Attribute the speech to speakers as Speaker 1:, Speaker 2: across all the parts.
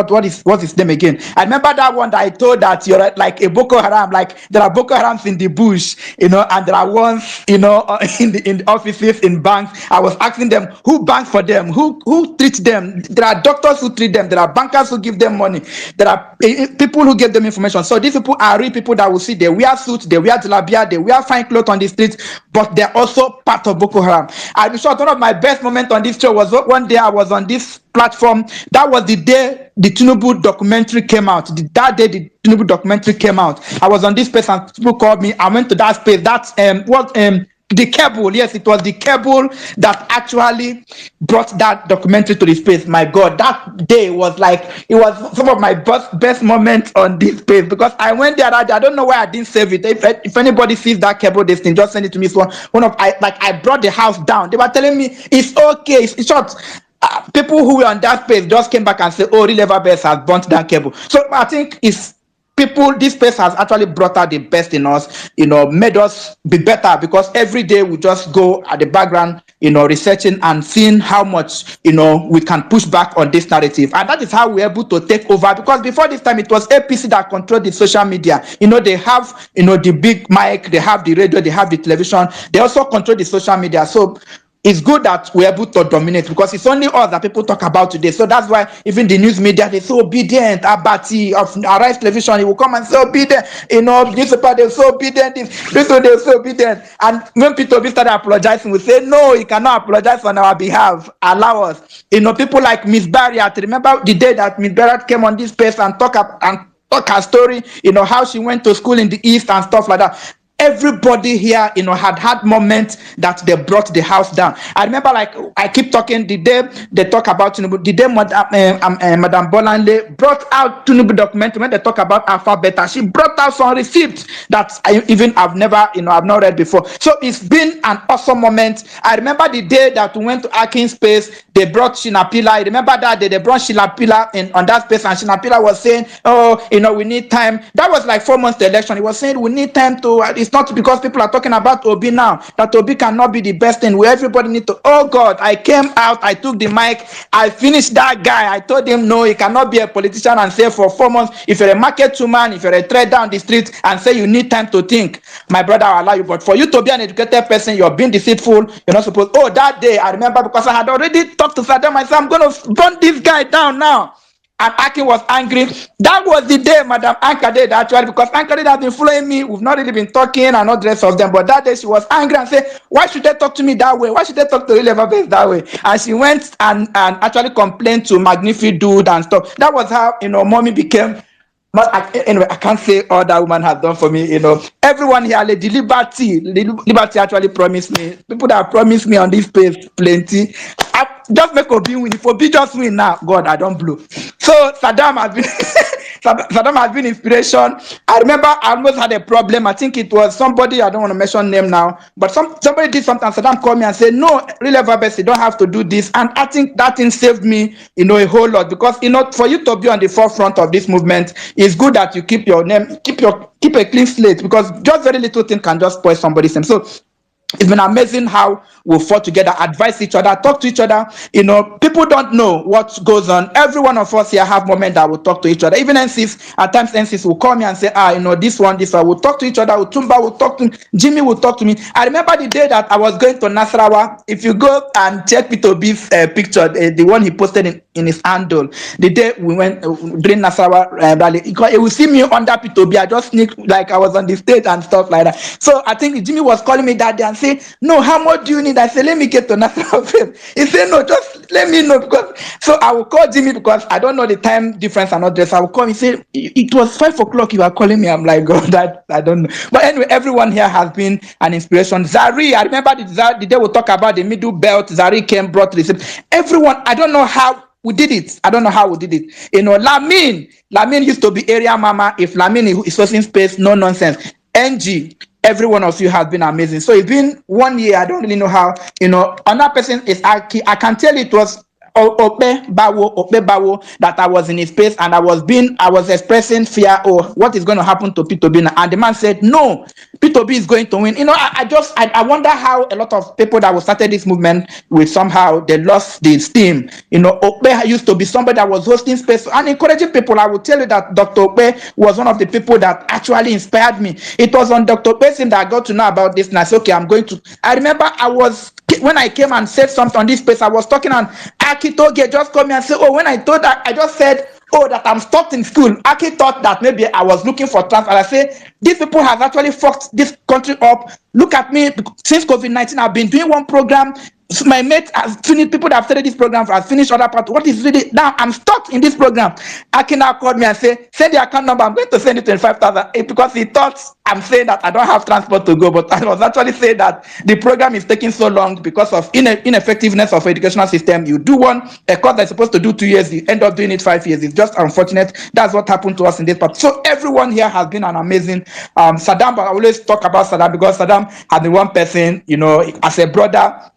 Speaker 1: what is them again? I remember that one that I told that you're like a Boko Haram, like there are Boko Harams in the bush, and there are ones, in the offices, in banks. I was asking them who banks for them, who treats them. There are doctors who treat them, there are bankers who give them money, there are people who give them information. So these people are real people that will see they wear suits, they wear jalabia, they wear fine clothes on the streets, but they're also part of Boko Haram. I'll be sure one of my best moments on this show was one day I was on this platform. That was the day the Tinubu documentary came out. That day the Tinubu documentary came out. I was on this space and people called me. I went to that space. That's the cable. Yes, it was the cable that actually brought that documentary to the space. My God, that day was like, it was some of my best moments on this space, because I went there that day. I don't know why I didn't save it. If anybody sees that cable, this thing, just send it to me. So I brought the house down. They were telling me it's okay. It's short. People who were on that space just came back and said, "Oh, Real Base has burnt that cable." So I think it's people. This space has actually brought out the best in us. Made us be better, because every day we just go at the background, researching and seeing how much we can push back on this narrative, and that is how we're able to take over. Because before this time, it was APC that controlled the social media. They have the big mic, they have the radio, they have the television. They also control the social media. So it's good that we're able to dominate, because it's only us that people talk about today. So that's why even the news media, they're so obedient. Abati of Arise Television, he will come and say obedient. Newspaper, they're so obedient. This one, they're so obedient. And when Peter B started apologizing, we say, no, he cannot apologize on our behalf. Allow us. People like Miss Barriat. Remember the day that Miss Barriat came on this space and talk her story, how she went to school in the East and stuff like that. Everybody here, had moments that they brought the house down. I remember, like, I keep talking the day they talk about Tinubu, the day Madam Bolanle brought out Tinubu documentary. When they talk about Alpha Beta, she brought out some receipts that I've not read before. So it's been an awesome moment. I remember the day that we went to Akin space, they brought Shinapila. I remember that day they brought Shinapila on that space, and Shinapila was saying, "Oh, we need time." That was like 4 months to the election. He was saying we need time to. It's not because people are talking about Obi now that Obi cannot be the best thing. Where everybody need to. Oh God, I came out, I took the mic, I finished that guy. I told him no, he cannot be a politician and say for 4 months, if you're a market woman, if you're a trade down the street and say you need time to think, my brother, I'll allow you. But for you to be an educated person, you're being deceitful. You're not supposed. Oh, that day I remember, because I had already talked to Saddam. I said I'm going to burn this guy down now. And Akin was angry. That was the day Madam Anka did, actually, because Anka did have been following me. We've not really been talking and all the rest of them. But that day she was angry and said, "Why should they talk to me that way? Why should they talk to Real Base that way?" And she went and actually complained to Magnifi Dude and stuff. That was how mommy became. Anyway, I can't say all that woman has done for me. Everyone here, the liberty actually promised me. People that promised me on this page, plenty. Just make Obi win. If Obi just win now, God, I don't blow. So Saddam has been Saddam has been inspiration. I remember I almost had a problem. I think it was somebody, I don't want to mention name now, but somebody did something. Saddam called me and said, "No, Real Base, you don't have to do this." And I think that thing saved me, a whole lot, because for you to be on the forefront of this movement, it's good that you keep your name, keep a clean slate, because just very little thing can just spoil somebody's name. So it's been amazing how we fought together, advise each other, talk to each other. People don't know what goes on. Every one of us here have moments that will talk to each other. Even NCs, at times NCs will call me and say, this one. We'll talk to each other. Utumba will talk to me. Jimmy will talk to me. I remember the day that I was going to Nasarawa. If you go and check Peter B's picture, the one he posted in his handle, the day we went during Nasarawa rally, he will see me under Peter B. I just sneaked like I was on the stage and stuff like that. So I think Jimmy was calling me that day and say, "No, how much do you need?" I said, "Let me get to Nasarawa." He said, "No, just let me know." Because so I will call Jimmy, because I don't know the time difference and all this. I will call him. He said, "It was 5 o'clock. You are calling me." I'm like, "God, I don't know." But anyway, everyone here has been an inspiration. Zari, I remember the day we talk about the middle belt. Zari came, brought receipt. Everyone, I don't know how we did it. Lamin used to be area mama. If Lamin is hosting space, no nonsense. NG, every one of you has been amazing. So it's been 1 year. I don't really know how. Another person is I can tell it was Bawo, that I was in his space and I was expressing fear. Oh, what is going to happen to P2B now? And the man said, no, P2B is going to win. I wonder how a lot of people that started this movement with somehow they lost the steam. Okpe used to be somebody that was hosting space and encouraging people. I will tell you that Dr. Okpe was one of the people that actually inspired me. It was on Dr. Okpe's team that I got to know about this, and I said, okay, I remember when I came and said something on this space, I was talking and Akitoge just called me and said, oh, when I told that, I just said, oh, that I'm stuck in school. Aki thought that maybe I was looking for transfer. And I say, these people have actually fucked this country up. Look at me. Since COVID-19, I've been doing one program. So my mate has finished, people that have started this program have finished other part. What is really now? I'm stuck in this program. Aki now called me and say, send the account number. I'm going to send you 25,000 because he thought I'm saying that I don't have transport to go, but I was actually saying that the program is taking so long because of ineffectiveness of educational system. You do a course that's supposed to do 2 years, you end up doing it 5 years. It's just unfortunate. That's what happened to us in this part. So everyone here has been an amazing Saddam, but I always talk about Saddam because Saddam has been one person, as a brother.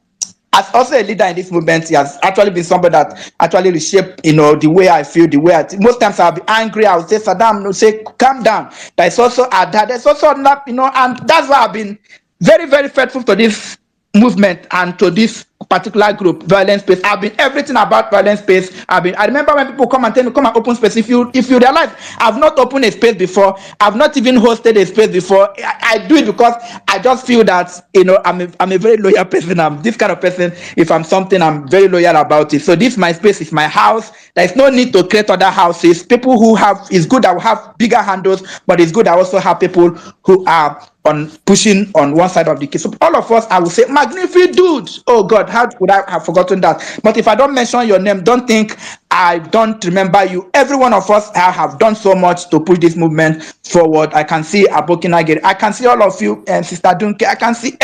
Speaker 1: As also a leader in this movement, he has actually been somebody that actually reshaped, the way I feel, the way most times I'll be angry. I'll say, Saddam, no, say, calm down. There's also there's also not, and that's why I've been very, very faithful to this movement and to this particular group, Violence Space. I've been everything about Violence Space. I remember when people come and tell me, come and open space. If you realize I've not opened a space before, I've not even hosted a space before. I do it because I just feel that I'm a very loyal person. I'm this kind of person. If I'm something, I'm very loyal about it. So this my space is my house. There's no need to create other houses. People who it's good I will have bigger handles, but it's good I also have people who are on pushing on one side of the case. So all of us, I will say, magnificent dudes. Oh God, how would I have forgotten that? But if I don't mention your name, don't think I don't remember you. Every one of us have done so much to push this movement forward. I can see Abokinagiri. I can see all of you, Sister Dunke. I can see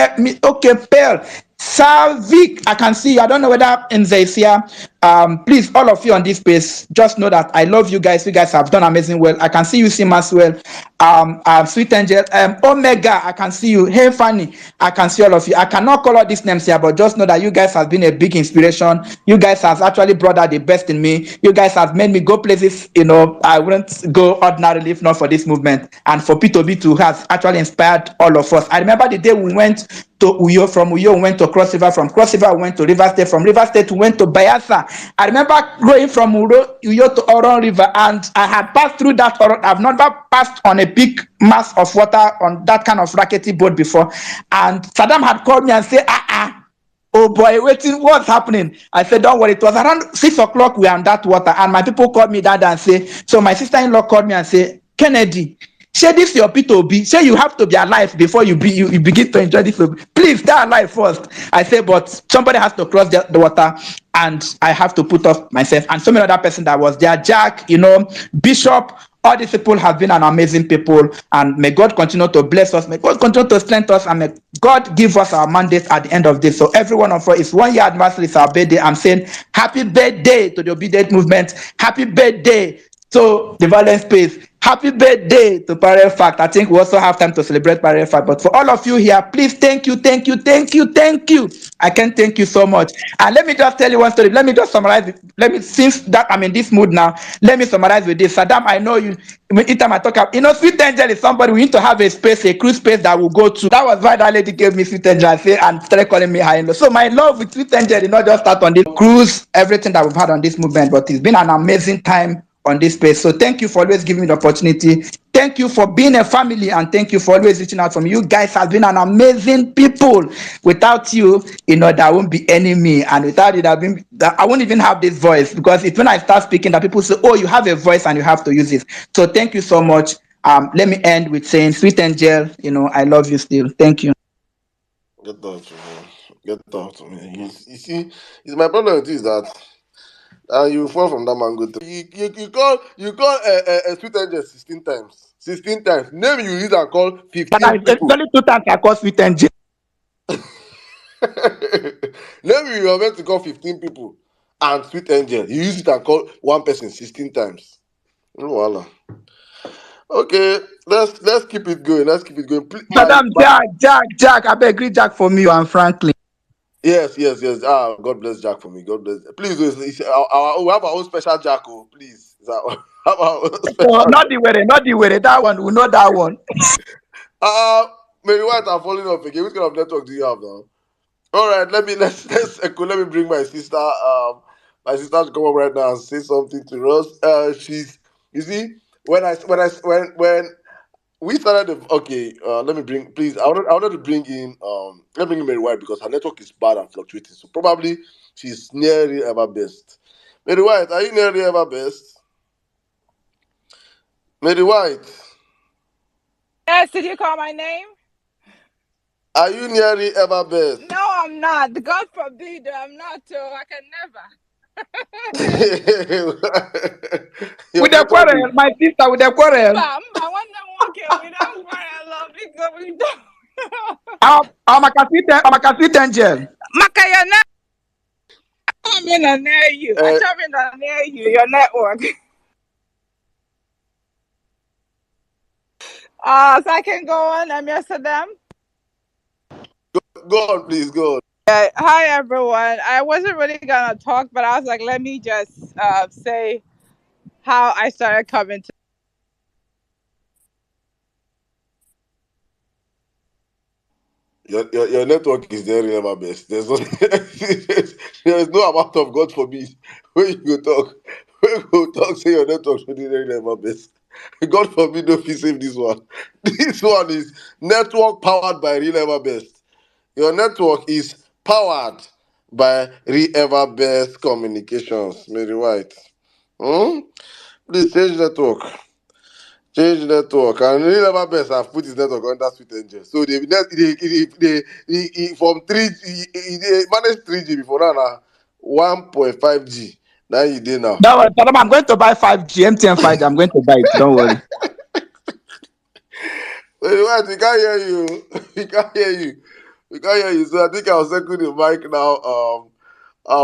Speaker 1: okay, Pearl. Salvik, I can see you. I don't know whether Nze is here. Please, all of you on this space, just know that I love you guys. You guys have done amazing well. I can see you, Sim, as well. Sweet Angel, Omega, I can see you. Hey, Fanny, I can see all of you. I cannot call all these names here, but just know that you guys have been a big inspiration. You guys have actually brought out the best in me. You guys have made me go places, I wouldn't go ordinarily if not for this movement. And for P2B too has actually inspired all of us. I remember the day we went to Uyo, from Uyo we went to Cross River, from Cross River we went to River State, from River State we went to Bayelsa. I remember going from Uyo to Oron River, and I had passed through that Oron. I've never passed on a big mass of water on that kind of rackety boat before. And Saddam had called me and said, oh boy, waiting, what's happening? I said, don't worry. It was around 6 o'clock we were on that water, and my people called me that and say, so my sister-in-law called me and said, Kennedy, say this your P2B. Say you have to be alive before you begin to enjoy this. Please stay alive first. I say, but somebody has to cross the water, and I have to put off myself. And so many other person that was there, Jack, Bishop. All these people have been an amazing people, and may God continue to bless us. May God continue to strengthen us, and may God give us our mandate at the end of this. So every one of us, it's 1 year anniversary, it's our birthday. I'm saying happy birthday to the Obedient Movement. Happy birthday to the Violence Space. Happy birthday to Parallel Fact. I think we also have time to celebrate Parallel Fact. But for all of you here, please thank you, thank you, thank you, thank you. I can't thank you so much. And let me just tell you one story. Let me just summarize it. Since that I'm in this mood now, let me summarize with this. Saddam, I know you. Anytime I talk about, Sweet Angel is somebody we need to have a space, a cruise space that we'll go to. That was why that lady gave me Sweet Angel and started calling me high. So my love with Sweet Angel did not just start on this cruise, everything that we've had on this movement, but it's been an amazing time on this space. So thank you for always giving me the opportunity. Thank you for being a family, and thank you for always reaching out for me. You guys have been an amazing people. Without you, there won't be any me, and without it, I won't even have this voice, because it's when I start speaking that people say, oh, you have a voice and you have to use it. So thank you so much. Let me end with saying, Sweet Angel, I love you still. Thank you.
Speaker 2: Get out to me. Get out to me. You see, it's my problem with you is that you fall from that mango tree. You call a Sweet Angel 16 times. 16 times. Name you use and call 15 people.
Speaker 1: It's only 2 times I call Sweet Angel.
Speaker 2: Name you are meant to call 15 people and Sweet Angel. You use it and call one person 16 times. Voila. Okay, let's keep it going. Let's keep it going.
Speaker 1: Madam Jack, I beg, greet Jack for me and Franklin.
Speaker 2: Yes, yes, yes. God bless Jack for me. God bless. Please, we have our own special Jack. Oh, please. Have our own
Speaker 1: So
Speaker 2: special
Speaker 1: not
Speaker 2: Jack.
Speaker 1: the way, not the way. That one, we know that one.
Speaker 2: Uh, Mary White, I'm falling off again. Which kind of network do you have now? All right, let's echo. Let me bring my sister. My sister to come up right now and say something to us. She's you see when we started the okay. Let me bring please. I wanted to bring in let me bring in Mary White because her network is bad and fluctuating. So probably she's nearly ever best. Mary White, are you nearly ever best? Mary White,
Speaker 3: Yes, did you call my name?
Speaker 2: are you nearly ever best?
Speaker 3: No, I'm not. God forbid, I'm not. I can never.
Speaker 2: Your
Speaker 1: With the
Speaker 2: network
Speaker 1: quarrel,
Speaker 2: is
Speaker 1: my sister with the quarrel.
Speaker 3: Mba, one them walking without love because we don't.
Speaker 1: I'm a cassette angel.
Speaker 3: Maka, your net. I'm in near you. I
Speaker 2: uh,
Speaker 3: chop in near you. Your network. So I can go on. I'm Yesterday.
Speaker 2: go on, please go on.
Speaker 3: Hi everyone. I wasn't really gonna talk, but I was like, let me just say how I started coming to.
Speaker 2: Your network is there never best. There's no there's no amount of God forbid when you go talk. When you go talk, say your network should be there never best. God forbid don't fit save this one. This one is network powered by real ever best. Your network is powered by real ever best communications. Mary White. Hmm? Please change network. Change network and really never best have put his network under sweet angel. So from 3G he managed 3G before now 1.5G. Now you did now.
Speaker 1: That one, I'm going to buy 5G, MTN 5G. I'm going to buy it. Don't worry.
Speaker 2: What we can't hear you. We can't hear you. We can't hear you. So I think I'll circle the mic now.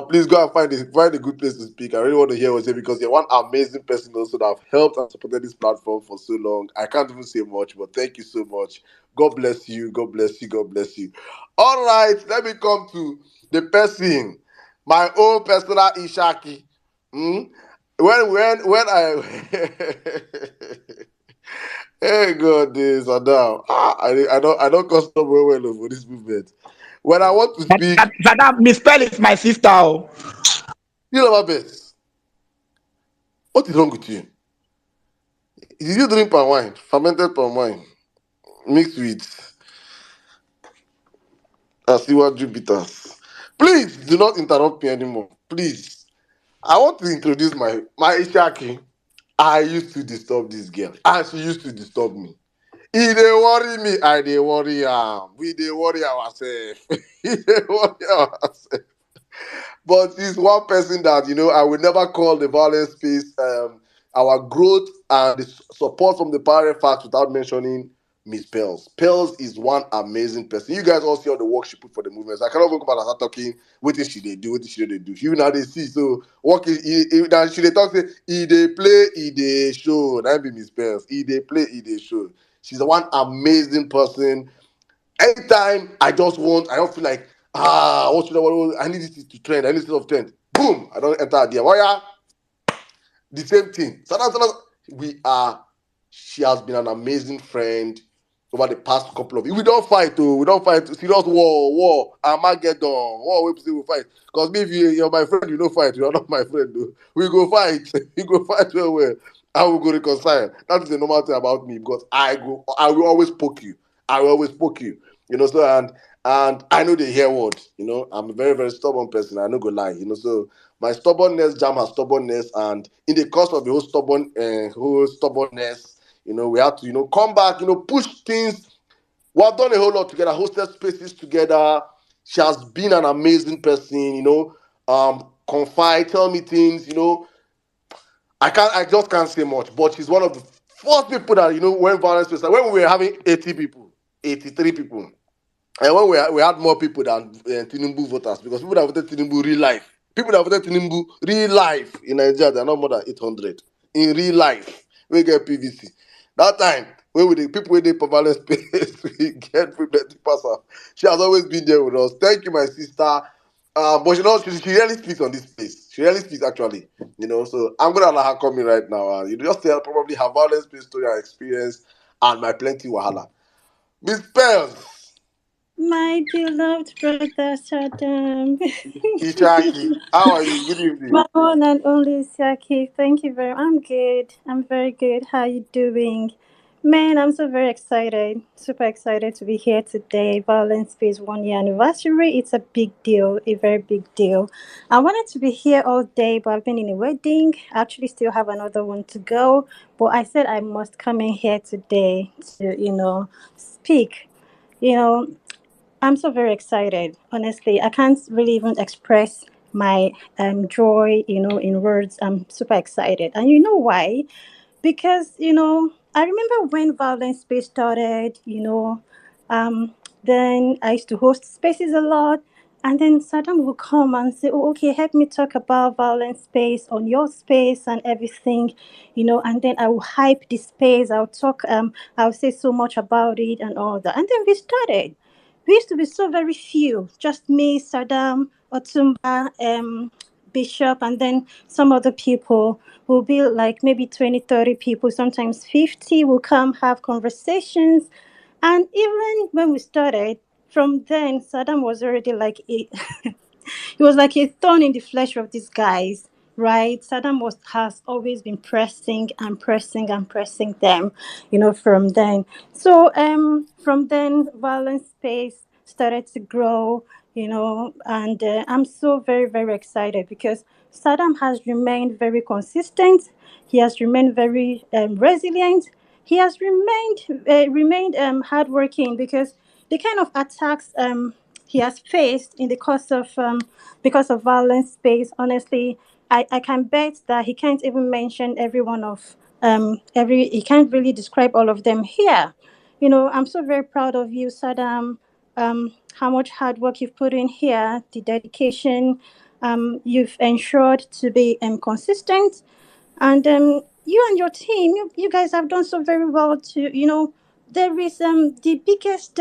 Speaker 2: Please go and find a good place to speak. I really want to hear what you say because you're one amazing person also that have helped and supported this platform for so long. I can't even say much, but thank you so much. God bless you. God bless you. God bless you. All right, let me come to the person, my own personal Ishaki. Hmm? When I hey God, this Adam. I don't custom well for this movement. When I want to speak,
Speaker 1: That misspell is my sister. Oh.
Speaker 2: you know my best. What is wrong with you? Did you drink palm wine, fermented palm wine, mixed with Asiwaju bitters? Please do not interrupt me anymore. Please. I want to introduce my Ishaki. I used to disturb this girl, and she used to disturb me. He dey worry me, I dey worry am. We dey worry ourselves. He dey worry ourselves. But he's one person that I will never call the violence space our growth and the support from the parent fact without mentioning Miss Pels. Pels is one amazing person. You guys all see all the work she put for the movements. I cannot even come out and start talking. What did she they do? What did she they do? You now they see. So work is now she they talk say he they play, he they show. That be Miss Pels. He they play, he they show. She's one amazing person. Anytime I don't feel like what should I need it to trend. I need it to trend. Boom! I don't enter idea. Why? The same thing. Sometimes we are. She has been an amazing friend over the past couple of years. We don't fight, oh. We don't fight. Serious war, Armageddon, war. We say we fight. Because me, if you're my friend, you don't fight. You are not my friend, though. We go fight. We go fight well. I will go reconcile. That is the normal thing about me because I will always poke you. I will always poke you. So and I know they hear words. I'm a very, very stubborn person. I no go lie. So my stubbornness jam her stubbornness, and in the course of the whole stubbornness, we have to, come back, push things. We have done a whole lot together, hosted spaces together. She has been an amazing person, confide, tell me things, I just can't say much, but she's one of the first people that, when violence was, when we were having 80 people, 83 people, and when we had more people than Tinubu voters, because people that voted Tinubu real life, people that voted Tinubu real life in Nigeria, they're not more than 800 in real life. We get PVC. That time, when we the people with the prevalent space, we get Betty Passer. She has always been there with us. Thank you, my sister. But you know, she really speaks on this space. She really speaks actually. So I'm gonna let her come in right now. You just tell probably her violent space story, her experience, and my plenty wahala. Miss Pels,
Speaker 4: My beloved brother Saddam.
Speaker 2: Ishaki, how are you? Good evening.
Speaker 4: My one and only Siaki. Thank you very much. I'm good. I'm very good. How you doing? Man, I'm so very excited. Super excited to be here today. Violence Space 1 year anniversary. It's a big deal. A very big deal. I wanted to be here all day, but I've been in a wedding. I actually still have another one to go. But I said I must come in here today to, speak. You know, I'm so very excited. Honestly, I can't really even express my joy, in words. I'm super excited. And you know why? Because I remember when Violence Space started. Um, then I used to host spaces a lot, and then Saddam would come and say, "Oh, okay, help me talk about Violence Space on your space and everything," and then I will hype the space. I'll talk. I'll say so much about it and all that, and then we started. We used to be so very few, just me, Saddam, Otumba, Bishop, and then some other people. Will be like maybe 20, 30 people, sometimes 50 will come have conversations. And even when we started, from then, Saddam was already like a, he was like a thorn in the flesh of these guys, right? Saddam has always been pressing and pressing and pressing them, from then. So from then, violence space started to grow, and I'm so very, very excited because Saddam has remained very consistent. He has remained very resilient. He has remained hardworking because the kind of attacks he has faced in the course of because of violence space. Honestly, I can bet that he can't even mention every one of every. He can't really describe all of them here. I'm so very proud of you, Saddam. How much hard work you've put in here, the dedication. You've ensured to be consistent, and you and your team, you guys have done so very well to, there is the biggest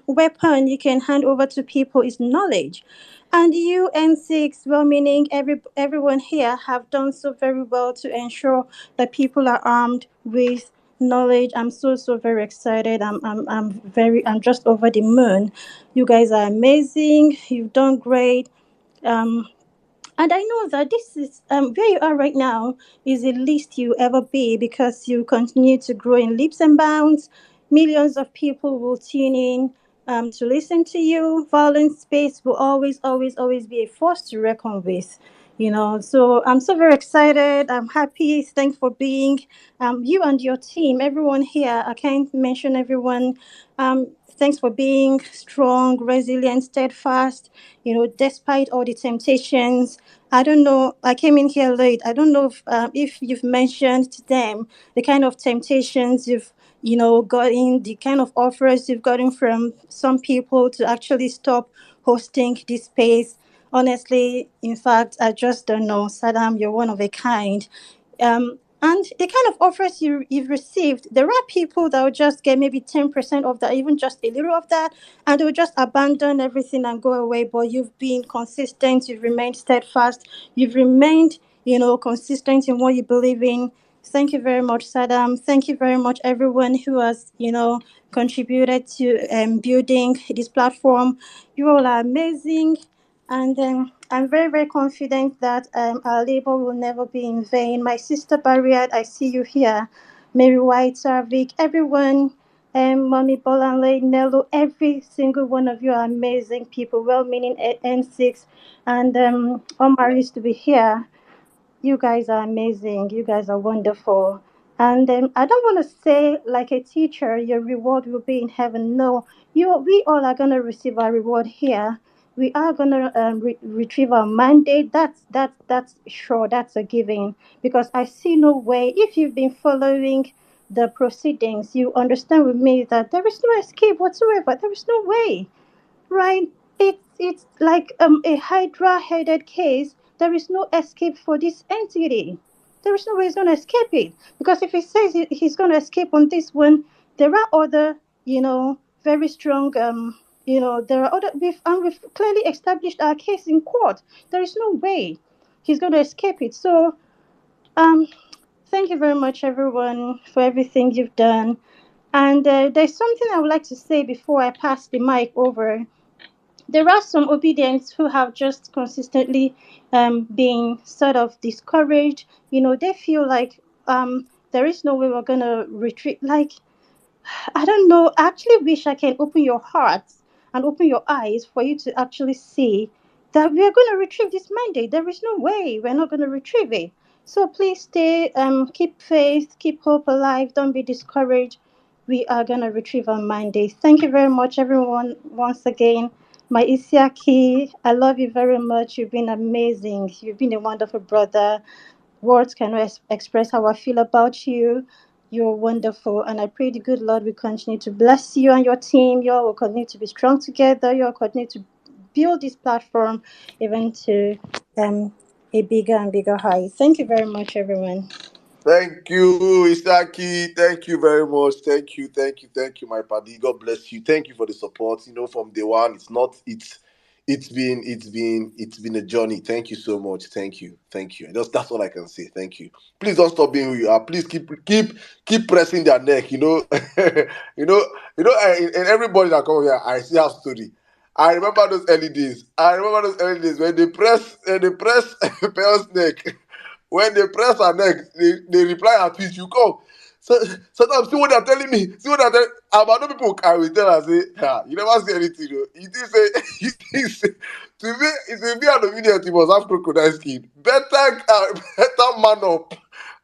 Speaker 4: weapon you can hand over to people is knowledge. And you N6, well meaning everyone here have done so very well to ensure that people are armed with knowledge. I'm so so very excited. I'm just over the moon. You guys are amazing. You've done great. Um, and I know that this is where you are right now is the least you ever be because you continue to grow in leaps and bounds. Millions of people will tune in to listen to you. Violence space will always, always, always be a force to reckon with. So I'm so very excited. I'm happy. Thanks for being you and your team, everyone here. I can't mention everyone. Thanks for being strong, resilient, steadfast. Despite all the temptations. I don't know. I came in here late. I don't know if you've mentioned to them the kind of temptations you've, gotten, the kind of offers you've gotten from some people to actually stop hosting this space. Honestly, in fact, I just don't know. Saddam, you're one of a kind. And the kind of offers you've received, there are people that will just get maybe 10% of that, even just a little of that, and they'll just abandon everything and go away. But you've been consistent, you've remained steadfast, you've remained, consistent in what you believe in. Thank you very much, Saddam. Thank you very much, everyone who has, contributed to building this platform. You all are amazing. And I'm very, very confident that our labor will never be in vain. My sister Barriad, I see you here. Mary White, Sarvik, everyone, Mommy Bolanle, Nello, every single one of you are amazing people, well meaning N6. And Omar used to be here. You guys are amazing. You guys are wonderful. And I don't want to say, like a teacher, your reward will be in heaven. No, we all are going to receive our reward here. We are going to retrieve our mandate. That's sure. That's a given. Because I see no way. If you've been following the proceedings, you understand with me that there is no escape whatsoever. There is no way, right? It's like a hydra-headed case. There is no escape for this entity. There is no way he's going to escape it. Because if he says he's going to escape on this one, there are other, very strong, there are other, we've clearly established our case in court. There is no way he's going to escape it. So, um, thank you very much, everyone, for everything you've done. And there's something I would like to say before I pass the mic over. There are some obedients who have just consistently been sort of discouraged. They feel like there is no way we're going to retreat. Like, I don't know. I actually wish I can open your hearts and open your eyes for you to actually see that we are going to retrieve this mandate. There is no way we're not going to retrieve it. So please stay, keep faith, keep hope alive. Don't be discouraged. We are going to retrieve our mandate. Thank you very much, everyone, once again. My Isiaki, I love you very much. You've been amazing. You've been a wonderful brother. Words cannot express how I feel about you. You're wonderful, and I pray the good Lord will continue to bless you and your team. You all will continue to be strong together. You all continue to build this platform even to a bigger and bigger height. Thank you very much, everyone.
Speaker 2: Thank you, Isaki. Thank you very much. Thank you, my buddy. God bless you. Thank you for the support. From day one, it's been a journey. Thank you so much. Thank you. That's all I can say. Thank you. Please don't stop being who you are. Please keep pressing their neck. And everybody that come here, I see our story. I remember those early days. When they press Pearl's neck. When they press her neck, they reply her tweet, you come. So sometimes see what they're telling me. See what they're telling about no people I will tell her say, you never say anything. You did say you did say to be on the video you must have crocodile skin. Better man up.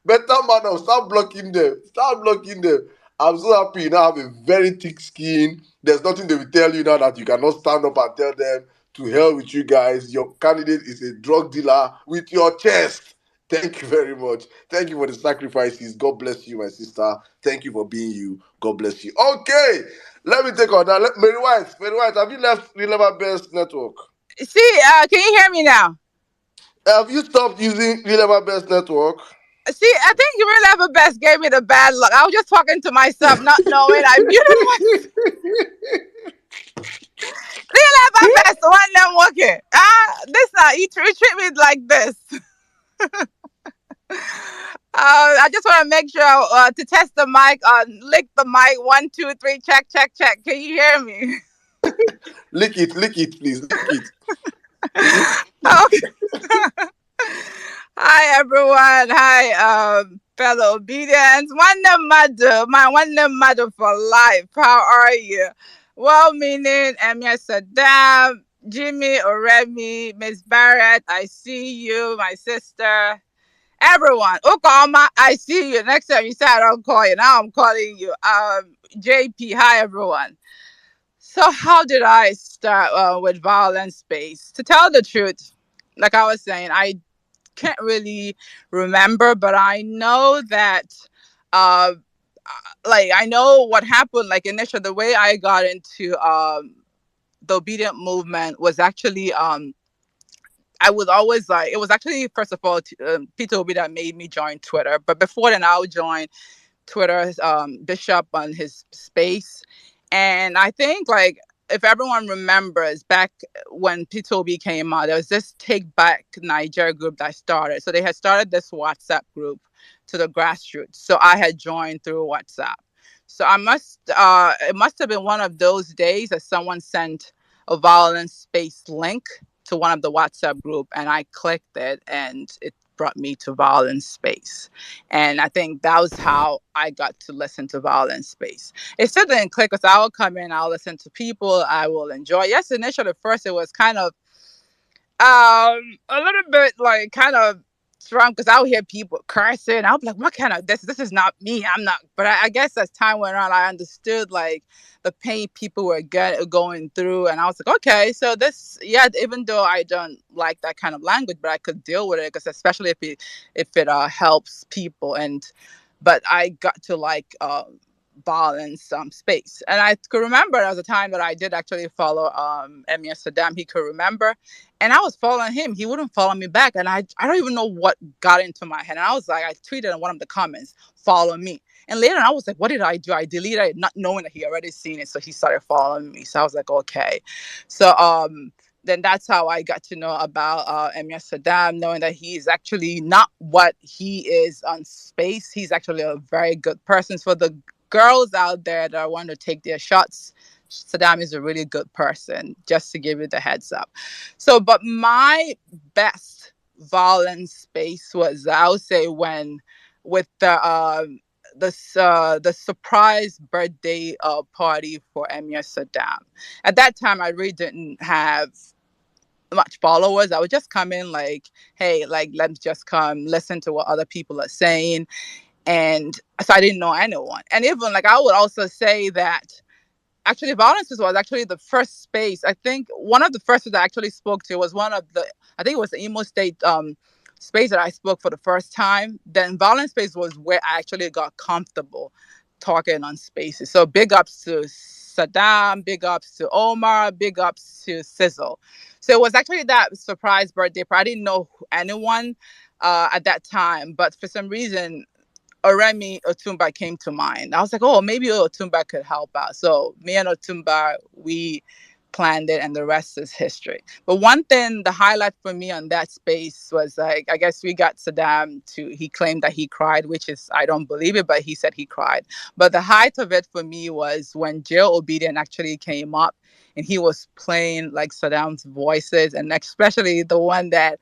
Speaker 2: Better man up. Start blocking them. Start blocking them. I'm so happy you now have a very thick skin. There's nothing they will tell you now that you cannot stand up and tell them to hell with you guys. Your candidate is a drug dealer with your chest. Thank you very much. Thank you for the sacrifices. God bless you, my sister. Thank you for being you. God bless you. Okay, let me take on that. Mary White, have you left Relevant Best Network?
Speaker 3: See, can you hear me now?
Speaker 2: Have you stopped using Relevant Best Network?
Speaker 3: See, I think you really have a best gave me the bad luck. I was just talking to myself, not knowing I muted myself. Really have my best one them working. This you treat me like this. I just want to make sure to test the mic. Lick the mic. 1, 2, 3. Check, check, check. Can you hear me?
Speaker 2: Lick it, please. Lick it.
Speaker 3: Okay. Hi everyone. Hi, fellow obedience. One mother for life. How are you? Well meaning Emia Saddam, Jimmy Oremi, Miss Barrett, I see you, my sister. Everyone. Okama, I see you. Next time you say I don't call you. Now I'm calling you. JP, hi everyone. So how did I start with violence space? To tell the truth, like I was saying, I can't really remember, but I know that uh like I know what happened like initially the way I got into the obedient movement was actually I was always like it was actually first of all Peter Obi that made me join Twitter, but before then I would join Twitter's Bishop on his space. And I think like if everyone remembers back when P2B came out, there was this Take Back Niger group that started. So they had started this WhatsApp group to the grassroots. So I had joined through WhatsApp. So it must have been one of those days that someone sent a violence space link to one of the WhatsApp group and I clicked it and it brought me to violence space. And I think that was how I got to listen to violence space. It still didn't click because I will come in, I'll listen to people, I will enjoy. Yes, initially at first it was kind of a little bit like kind of strong because I would hear people cursing. I'll be like, what kind of this is not me. I'm not but I guess as time went on I understood like the pain people were going through and I was like, okay, so this yeah, even though I don't like that kind of language, but I could deal with it because especially if it helps people and but I got to like balance space. And I could remember there was a time that I did actually follow Emir Saddam. He could remember. And I was following him. He wouldn't follow me back. And I don't even know what got into my head. And I was like, I tweeted in one of the comments, follow me. And later on, I was like, what did I do? I deleted it, not knowing that he already seen it. So he started following me. So I was like, okay. So then that's how I got to know about Emir Saddam, knowing that he is actually not what he is on space. He's actually a very good person. For the girls out there that want to take their shots, Saddam is a really good person, just to give you the heads up. So, but my best violent space was, I would say, when with the surprise birthday party for Emir Saddam. At that time, I really didn't have much followers. I would just come in like, hey, like let's just come listen to what other people are saying. And so I didn't know anyone. And even like I would also say that actually Vawulence was actually the first space. I think one of the first that I actually spoke to was one of the, I think it was the Emo State space that I spoke for the first time. Then Vawulence space was where I actually got comfortable talking on spaces. So big ups to Saddam, big ups to Omar, big ups to Sizzle. So it was actually that surprise birthday party. I didn't know anyone at that time, but for some reason Oremi Otumba came to mind. I was like, oh, maybe Otumba could help out. So me and Otumba, we planned it, and the rest is history. But one thing, the highlight for me on that space was like, I guess we got Saddam to, he claimed that he cried, which is, I don't believe it, but he said he cried. But the height of it for me was when Jill Obedient actually came up and he was playing like Saddam's voices, and especially the one that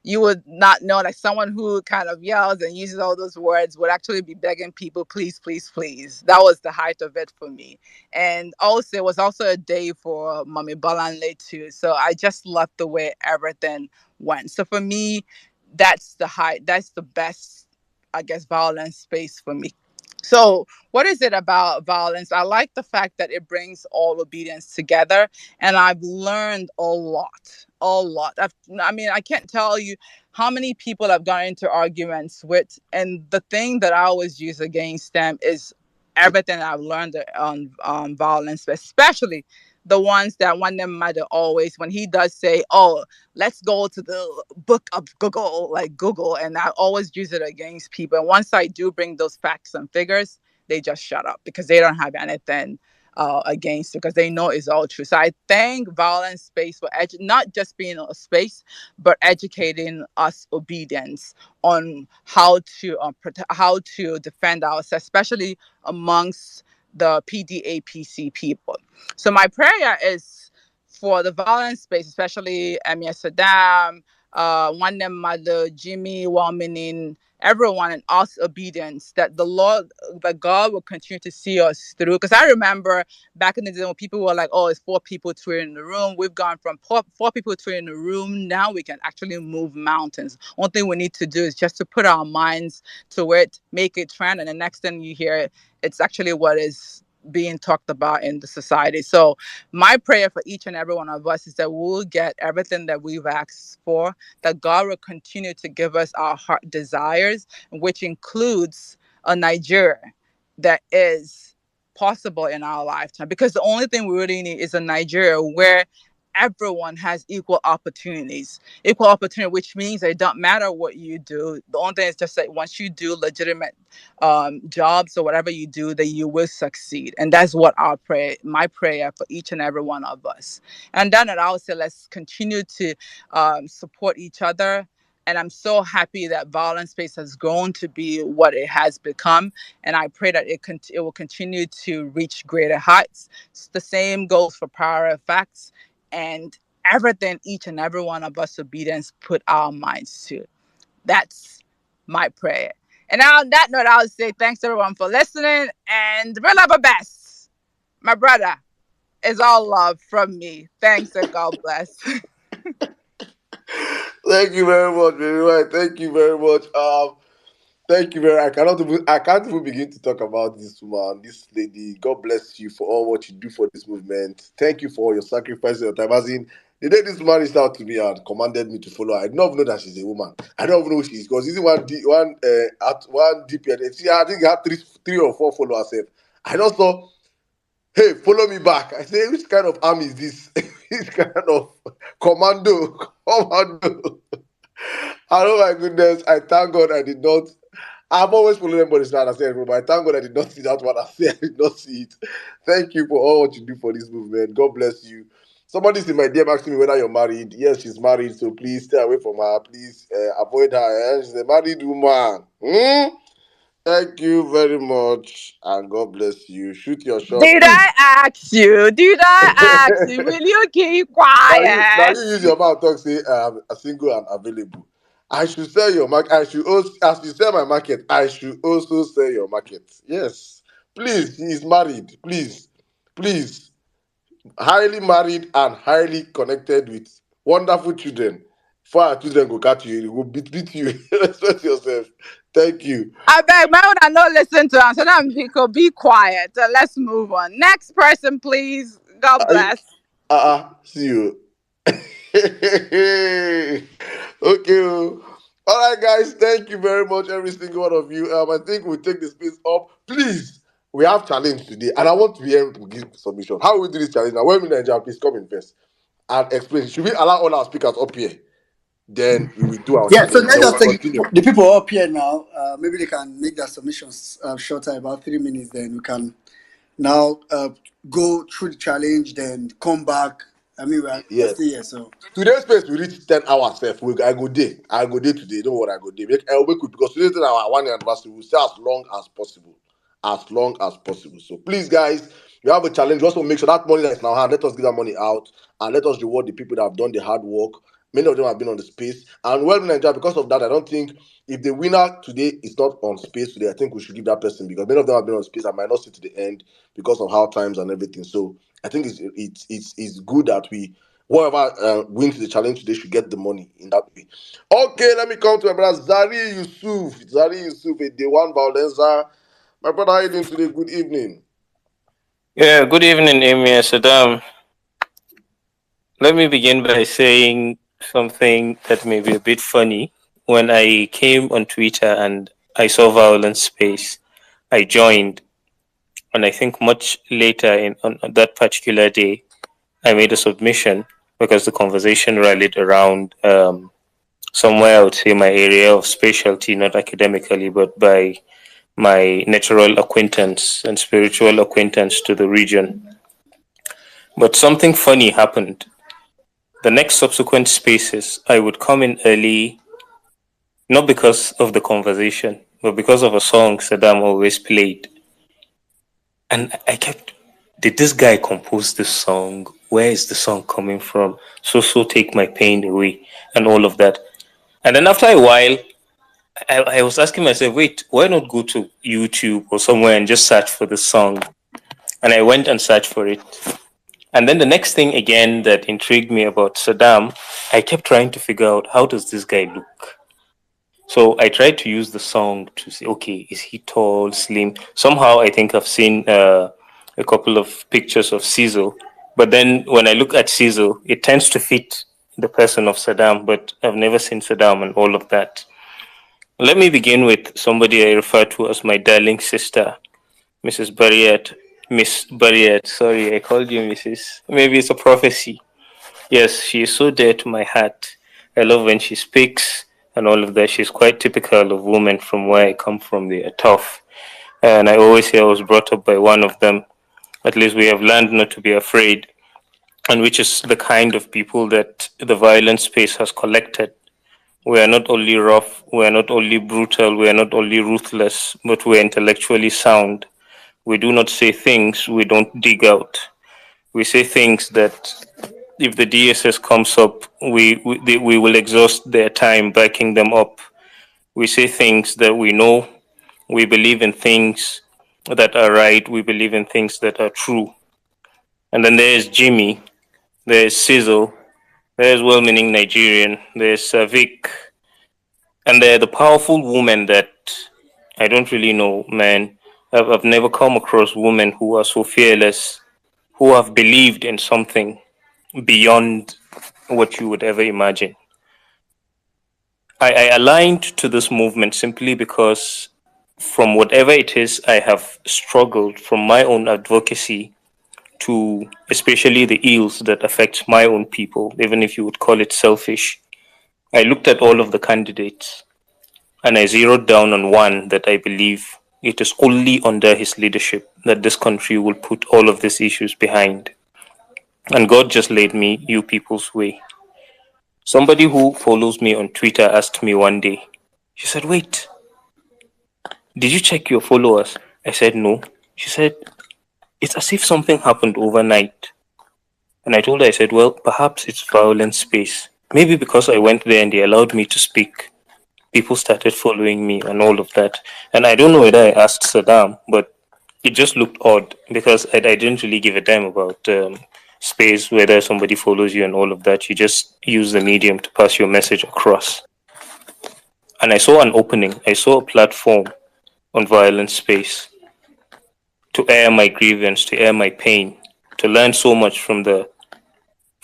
Speaker 3: you would not know, like someone who kind of yells and uses all those words would actually be begging people, please, please, please. That was the height of it for me. And also, it was also a day for Mami Balanle too. So I just loved the way everything went. So for me, that's the height, that's the best, I guess, violence space for me. So, what is it about Vawulence? I like the fact that it brings all obedience together, and I've learned a lot, a lot. I mean, I can't tell you how many people I've gotten into arguments with, and the thing that I always use against them is everything I've learned on Vawulence, especially the ones that one them might always, when he does say, "Oh, let's go to the book of Google," like Google, and I always use it against people. And once I do bring those facts and figures, they just shut up because they don't have anything against it because they know it's all true. So I thank Violence Space for not just being a space, but educating us obedience on how to how to defend ourselves, especially amongst the PDAPC people. So my prayer is for the violence space, especially Emir Saddam, one them mother, Jimmy, Waminin, everyone in us obedience, that the Lord, that God will continue to see us through. Because I remember back in the day when people were like, oh, it's four people touring in the room. We've gone from four people touring in the room. Now we can actually move mountains. One thing we need to do is just to put our minds to it, make it trend. And the next thing you hear, it's actually what is being talked about in the society. So my prayer for each and every one of us is that we'll get everything that we've asked for, that God will continue to give us our heart desires, which includes a Nigeria that is possible in our lifetime. Because the only thing we really need is a Nigeria where everyone has equal opportunity, which means that it don't matter what you do. The only thing is just that once you do legitimate jobs or whatever you do, that you will succeed. And that's what my prayer for each and every one of us. And then I would say, let's continue to support each other. And I'm so happy that Violence Space has grown to be what it has become. And I pray that it will continue to reach greater heights. The same goes for Power of Facts and everything each and every one of us obedience put our minds to. That's my prayer. And on that note, I would say thanks everyone for listening. And real love best, my brother, is all love from me. Thanks and God bless.
Speaker 2: Thank you very much, baby. Right. Thank you very much. Thank you very. I can't even begin to talk about this woman, this lady. God bless you for all what you do for this movement. Thank you for your sacrifice, your time. As in, the day this man reached out to me and commanded me to follow her, I did not even know that she's a woman. I don't even know who she is because this is one DP. See, I think he had three or four followers. I just saw, hey, follow me back. I say, which kind of army is this? this kind of commando, commando. Oh my goodness! I thank God I did not. I've always followed everybody's plan. I said, but I thank God I did not see that one. I said I did not see it. Thank you for all what you do for this movement. God bless you. Somebody's in my DM asking me whether you're married. Yes, she's married, so please stay away from her. Please avoid her. She's a married woman. Hmm? Thank you very much, and God bless you. Shoot your shot,
Speaker 3: Did
Speaker 2: please.
Speaker 3: I ask you? Did I ask you? Will you keep
Speaker 2: Now
Speaker 3: quiet?
Speaker 2: you use your mouth talk say a single and available. I should sell your market. I should also, as you sell my market, I should also sell your market. Yes, please. He is married. Please, please, highly married and highly connected with wonderful children. For our children go catch you, he will beat you. Respect yourself. Thank you.
Speaker 3: I beg, my own, I not listen to us. So then be quiet. Let's move on. Next person, please. God
Speaker 2: I,
Speaker 3: bless.
Speaker 2: See you. Okay. Oh. All right, guys. Thank you very much, every single one of you. I think we'll take the space up. Please, we have challenge today, and I want to be able to give submission. How will we do this challenge? Now, when Nigeria, please come in first and explain. Should we allow all our speakers up here? Then we will do our
Speaker 5: Yeah, so
Speaker 2: challenge.
Speaker 5: let's
Speaker 2: Then we'll
Speaker 5: just take
Speaker 2: continue.
Speaker 5: the people up here now. Maybe they can make their submissions shorter, about 3 minutes. Then we can now go through the challenge, then come back. I mean, we're
Speaker 2: Yes.
Speaker 5: still here, so
Speaker 2: Today's space we reach 10 hours. Sef. I go day. I go day today. Don't worry, I go day. I'll make it because today's our 1 year anniversary. We'll stay as long as possible. As long as possible. So please, guys, you have a challenge. Also make sure that money that is in our hand, let us give that money out and let us reward the people that have done the hard work. Many of them have been on the space. And well, Nigeria, because of that, I don't think if the winner today is not on space today, I think we should give that person because many of them have been on space. I might not see to the end because of hard times and everything. So I think it's good that we whoever wins the challenge today should get the money in that way. Okay, let me come to my brother Zari Yusuf. Zari Yusuf, a day one Vawulence. My brother, how are you doing today? Good evening.
Speaker 6: Yeah, good evening, Amy and Saddam. Let me begin by saying something that may be a bit funny. When I came on Twitter and I saw Violence Space, I joined, and I think much later on that particular day, I made a submission because the conversation rallied around somewhere I would say my area of specialty, not academically, but by my natural acquaintance and spiritual acquaintance to the region. But something funny happened. The next subsequent spaces, I would come in early, not because of the conversation, but because of a song Saddam always played. And I kept, did this guy compose this song? Where is the song coming from? So take my pain away, and all of that. And then after a while, I was asking myself, wait, why not go to YouTube or somewhere and just search for the song? And I went and searched for it. And then the next thing again that intrigued me about Saddam, I kept trying to figure out how does this guy look? So I tried to use the song to say, okay, is he tall, slim? Somehow I think I've seen a couple of pictures of Cizo. But then when I look at Cizo, it tends to fit the person of Saddam, but I've never seen Saddam and all of that. Let me begin with somebody I refer to as my darling sister, Mrs. Barriet. Miss Barriet, sorry, I called you Mrs. Maybe it's a prophecy. Yes, she is so dear to my heart. I love when she speaks and all of that. She's quite typical of women from where I come from. They are tough. And I always say I was brought up by one of them. At least we have learned not to be afraid, and which is the kind of people that the violent space has collected. We are not only rough, we are not only brutal, we are not only ruthless, but we are intellectually sound. We do not say things we don't dig out. We say things that if the DSS comes up, we will exhaust their time backing them up. We say things that we know. We believe in things that are right. We believe in things that are true. And then there's Jimmy, there's Sizzle, there's well-meaning Nigerian, there's Vic, and they're the powerful women that I don't really know, man. I've never come across women who are so fearless, who have believed in something beyond what you would ever imagine. I aligned to this movement simply because, from whatever it is I have struggled from my own advocacy to especially the ills that affect my own people, even if you would call it selfish, I looked at all of the candidates and I zeroed down on one that I believe it is only under his leadership that this country will put all of these issues behind. And God just led me you people's way. Somebody who follows me on Twitter asked me one day, she said, "Wait, did you check your followers?" I said, "No." She said, "It's as if something happened overnight." And I told her, I said, "Well, perhaps it's Vawulence space. Maybe because I went there and they allowed me to speak, people started following me and all of that." And I don't know whether I asked Saddam, but it just looked odd because I didn't really give a damn about space, whether somebody follows you and all of that. You just use the medium to pass your message across. And I saw an opening, I saw a platform on Violence Space to air my grievance, to air my pain, to learn so much from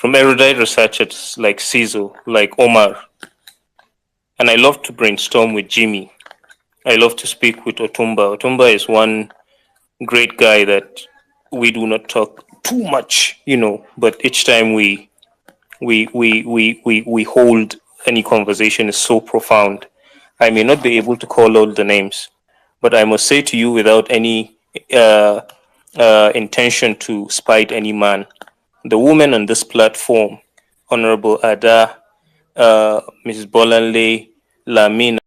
Speaker 6: erudite researchers like Cizo, like Omar. And I love to brainstorm with Jimmy. I love to speak with Otumba. Otumba is one great guy that we do not talk too much, but each time we hold any conversation is so profound. I may not be able to call all the names, but I must say to you without any uh, intention to spite any man, the women on this platform, Honorable Ada, Mrs. Bolanle, Lamina,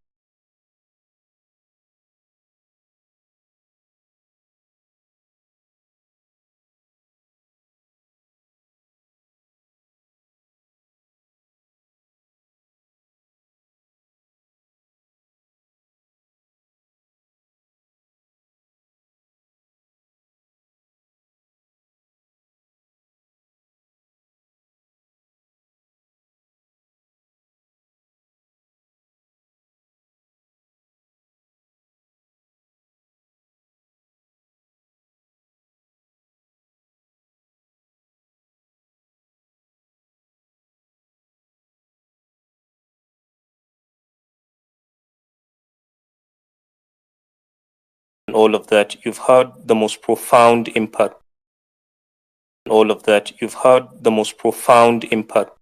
Speaker 6: and all of that, you've had the most profound impact. All of that, you've had the most profound impact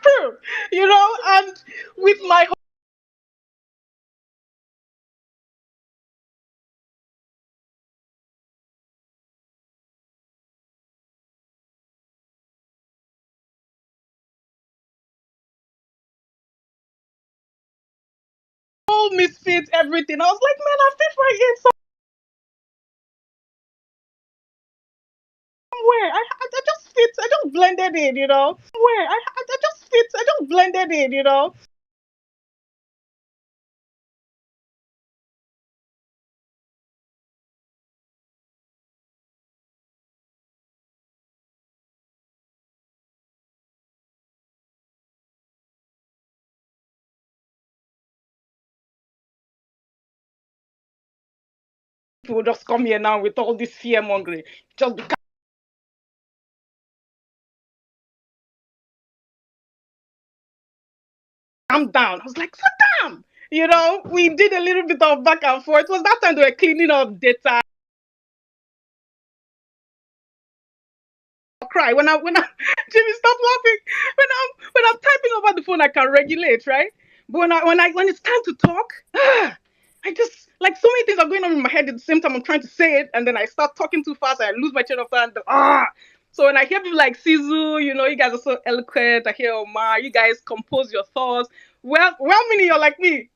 Speaker 7: true, and with my whole misfits, everything, I was like, man, I fit right in somewhere. I just fit, I just blended in, Where I just fit, I just blended in. People just come here now with all this fear mongering. Just be calm down. I was like, so damn. We did a little bit of back and forth. It was that time they were cleaning up data. Cry when I Jimmy, stop laughing. When I'm typing over the phone, I can regulate, right? But when it's time to talk, I just like so many things are going on in my head at the same time. I'm trying to say it, and then I start talking too fast. And I lose my chain of thought. So when I hear people like Sizu, you guys are so eloquent. I hear Omar, you guys compose your thoughts. Well, meaning you're like me.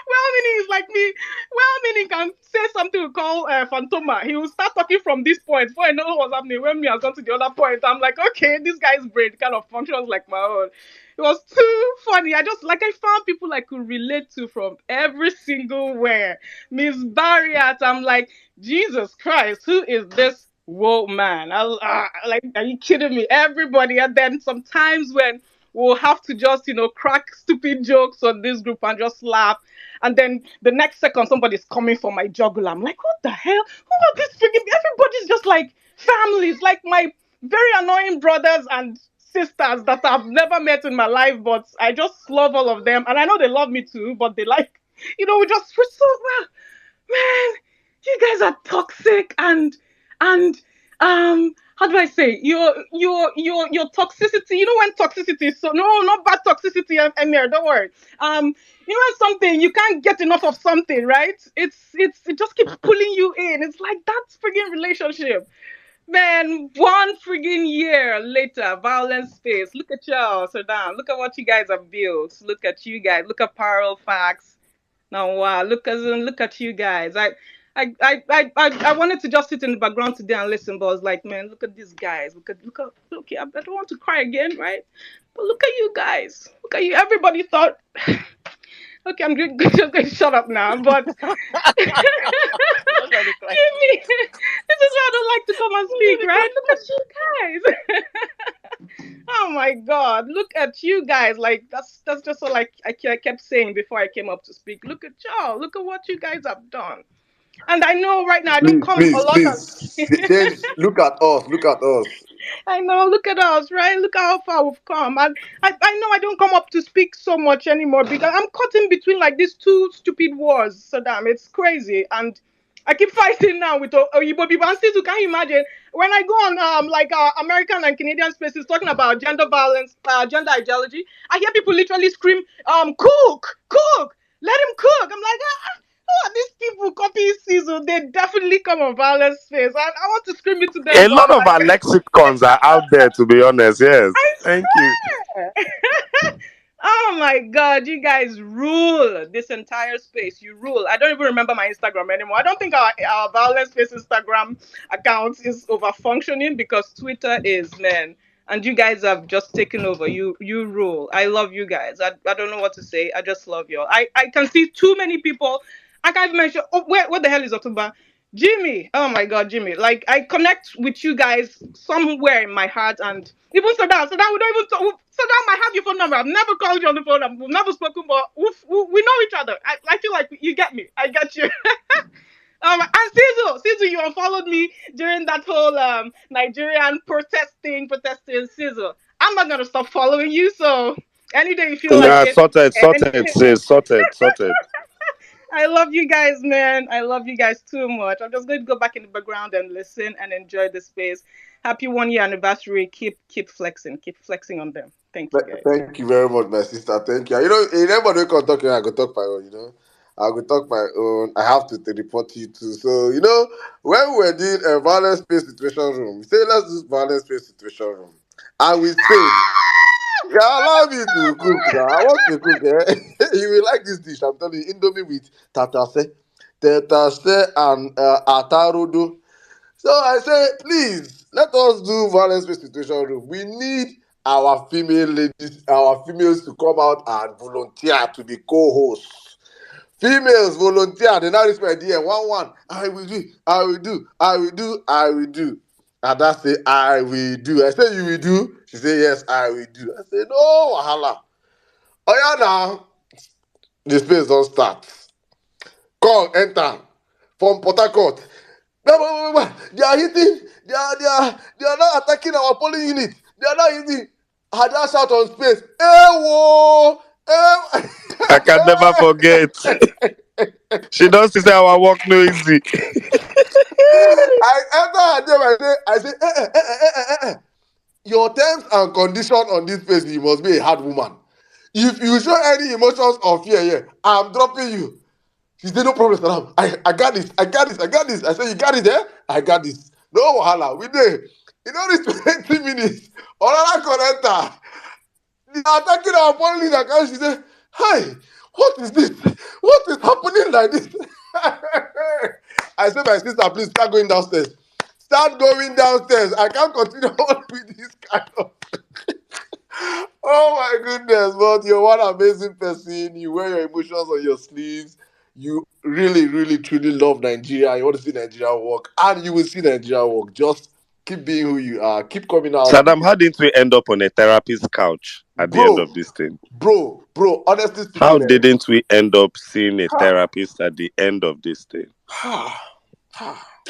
Speaker 7: Well, meaning is like me. Well, meaning can say something we call Fantoma. He will start talking from this point before I know what's happening. When me has gone to the other point, I'm like, okay, this guy's brain kind of functions like my own. It was too funny. I found people I could relate to from every single where. Miss Barriat, I'm like, Jesus Christ, who is this woman? Like, are you kidding me? Everybody. And then sometimes when we'll have to just, crack stupid jokes on this group and just laugh. And then the next second, somebody's coming for my jugular. I'm like, what the hell? Who are these freaking? Everybody's just like families, like my very annoying brothers and sisters that I've never met in my life, but I just love all of them. And I know they love me too, but they like, we're so, well, man, you guys are toxic and how do I say your toxicity, when toxicity is so, no, not bad toxicity, Emir, don't worry. When something you can't get enough of something, right? It just keeps pulling you in. It's like that friggin' relationship. Man, one friggin' year later, violence space. Look at y'all, Sudan. Look at what you guys have built. Look at you guys. Look at Parallel Facts. Now, wow, look at you guys. I wanted to just sit in the background today and listen, but I was like, man, look at these guys. Okay, I don't want to cry again, right? But look at you guys. Look at you. Everybody thought, okay, I'm just going to shut up now, but Jimmy, this is why I don't like to come and speak, right? Look at you guys. Oh my God, look at you guys. Like that's just all I kept saying before I came up to speak. Look at y'all. Look at what you guys have done. And I know right now I don't
Speaker 2: Please,
Speaker 7: come a
Speaker 2: please,
Speaker 7: lot of.
Speaker 2: please. James, look at us. Look at us.
Speaker 7: I know, look at us, right? Look how far we've come. And I know I don't come up to speak so much anymore because I'm caught in between like these two stupid wars, Saddam. It's crazy. And I keep fighting now with Oyibo people. And still, can you imagine when I go on American and Canadian spaces talking about gender violence, gender ideology? I hear people literally scream, cook, let him cook. I'm like, who are these people copying season? They definitely come on violence space. I want to scream it to them.
Speaker 8: A lot of our lexicons are out there, to be honest. Yes. Thank you.
Speaker 7: Oh my God, you guys rule this entire space. You rule. I don't even remember my Instagram anymore. I don't think our Violence Space Instagram account is over functioning because Twitter is, man. And you guys have just taken over. You rule. I love you guys. I don't know what to say. I just love you all. I can see too many people. I can't mention. Oh, what the hell is Otumba? Jimmy, oh my God, Jimmy! Like I connect with you guys somewhere in my heart, and even Saddam, we don't even talk. Saddam, I have your phone number. I've never called you on the phone. We've never spoken, but we know each other. I feel like you get me. I get you. And Sizzle, you unfollowed me during that whole Nigerian protesting. Sizzle, I'm not gonna stop following you. So any day you feel like
Speaker 8: Nah,
Speaker 7: it,
Speaker 8: sorted, sis, sorted.
Speaker 7: I love you guys, man. I love you guys too much. I'm just going to go back in the background and listen and enjoy the space. Happy 1 year anniversary. Keep flexing on them. Thank you guys.
Speaker 2: Thank you very much, my sister. Thank you. You know, anybody who can talk, I go talk my own. You know, I go talk my own. I have to report to you too. So you know, when we were doing a violence space situation room, we say let's do violence space situation room, and we said, yeah, allow me to cook now. I want to cook. Eh? You will like this dish. I'm telling you, Indomie with tatase, and atarudu. So I say, please, let us do violence based situation room. We need our female ladies, our females to come out and volunteer to be co-hosts. Females volunteer. They now reach my idea. One. I will do. I will do. I will do. I will do. And that say, I will do. I say, you will do. She say, yes, I will do. I say, no, wahala. Oh yeah, now the space don't start. Come, enter from Port Harcourt. Blah, blah, blah, blah. They are hitting. They are not attacking our polling unit. They are not hitting. I just shout on space. Hey, whoa! Hey.
Speaker 8: I can never forget. She does say our work no easy.
Speaker 2: I enter her name. I say, your terms and conditions on this space, you must be a hard woman. If you show any emotions of fear here, I'm dropping you. She said, no problem, Salam. I got this. I got this. I got this. I said, you got it, eh? I got this. No wahala. We there. You know this 20 minutes. Another connector. They are attacking our polling account. She said, hi, what is this? What is happening like this? I said, my sister, please start going downstairs. Start going downstairs. I can't continue on with this kind of. Oh my goodness, but you're one amazing person. You wear your emotions on your sleeves. You really, really, truly love Nigeria. You want to see Nigeria work, and you will see Nigeria work. Just keep being who you are. Keep coming out.
Speaker 8: Saddam, how didn't we end up on a therapist's couch at the end
Speaker 2: Bro,
Speaker 8: of this thing?
Speaker 2: bro, honestly
Speaker 8: How
Speaker 2: speaking,
Speaker 8: didn't we end up seeing a therapist at the end of this thing?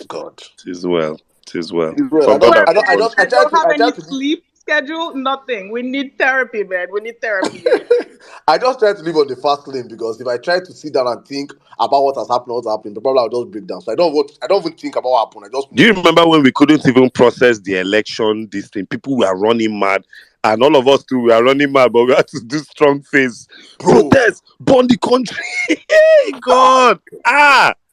Speaker 2: God.
Speaker 8: It is well. It is well.
Speaker 2: Well,
Speaker 8: For God and for
Speaker 7: And
Speaker 8: country.
Speaker 7: I don't have
Speaker 2: I try
Speaker 7: any
Speaker 2: to be.
Speaker 7: sleep schedule, nothing. We need therapy, man. We need therapy, you guys.
Speaker 2: I just try to live on the fast lane because if I try to sit down and think about what has happened, what's happening, the problem I'll just break down. So I don't even think about what happened. I just
Speaker 8: Do
Speaker 2: move.
Speaker 8: you remember when we couldn't even process the election, this thing? People were running mad. And all of us too, we are running mad, but we had to do strong face.
Speaker 2: Bro,
Speaker 8: Protest, burn the country. Hey, God.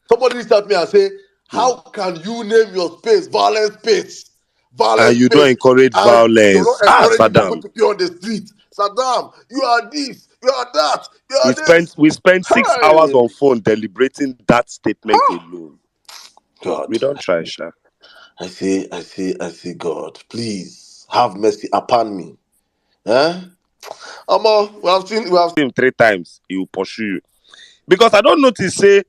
Speaker 2: somebody reached out to me and say, how can you name your space violent space?
Speaker 8: And
Speaker 2: Violent
Speaker 8: you don't
Speaker 2: space.
Speaker 8: encourage
Speaker 2: And you're
Speaker 8: violence.
Speaker 2: not encouraging people
Speaker 8: Saddam.
Speaker 2: to be on the street. Saddam, you are this, you are that, you
Speaker 8: We
Speaker 2: are
Speaker 8: spent
Speaker 2: this.
Speaker 8: we spent 6 hours
Speaker 2: Hey!
Speaker 8: on phone deliberating that statement alone.
Speaker 2: God.
Speaker 8: We don't try, Sha.
Speaker 2: I say, God, please have mercy upon me. Eh? We have
Speaker 8: Him 3 times, he will pursue you. Because I don't notice, say,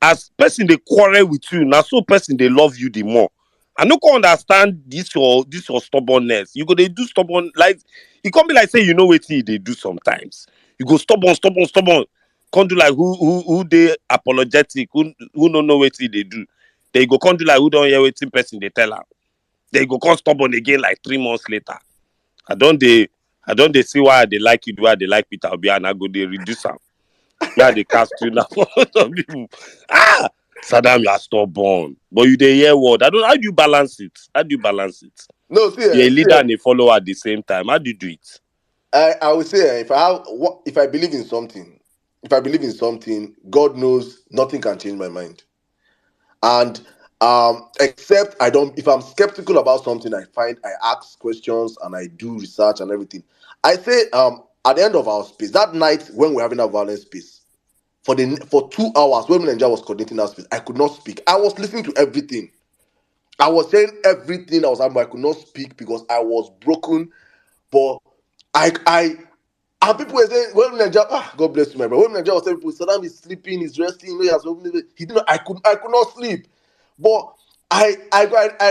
Speaker 8: as person they quarrel with you, now so person they love you the more. I no can understand this your stubbornness. You go they do stubborn like it can't be like say you know what they do sometimes. You go stubborn. Can't do like who they apologetic, who don't know what they do. They go can't do like who don't hear what person they tell her. They go come stubborn again like 3 months later. I don't they see why they like you, why they like Peter Obi, and I go they reduce them. Now they cast you now for some people. Saddam, you are stubborn. But you they hear what? I don't how do you balance it? How do you balance it?
Speaker 2: no
Speaker 8: You're a leader and a follower at the same time. How do you do it?
Speaker 2: I would say if I believe in something, God knows nothing can change my mind. And except I don't if I'm skeptical about something, I ask questions and I do research and everything. I say at the end of our space, that night when we're having a violent space, for 2 hours when Ninja was coordinating that space, I could not speak. I was listening to everything. I was saying everything I was having, but I could not speak because I was broken. But I and people were saying, when Nigeria, God bless you, my brother. When Nigeria was saying, people, Saddam is sleeping, he's resting, he did not, I could not sleep. But I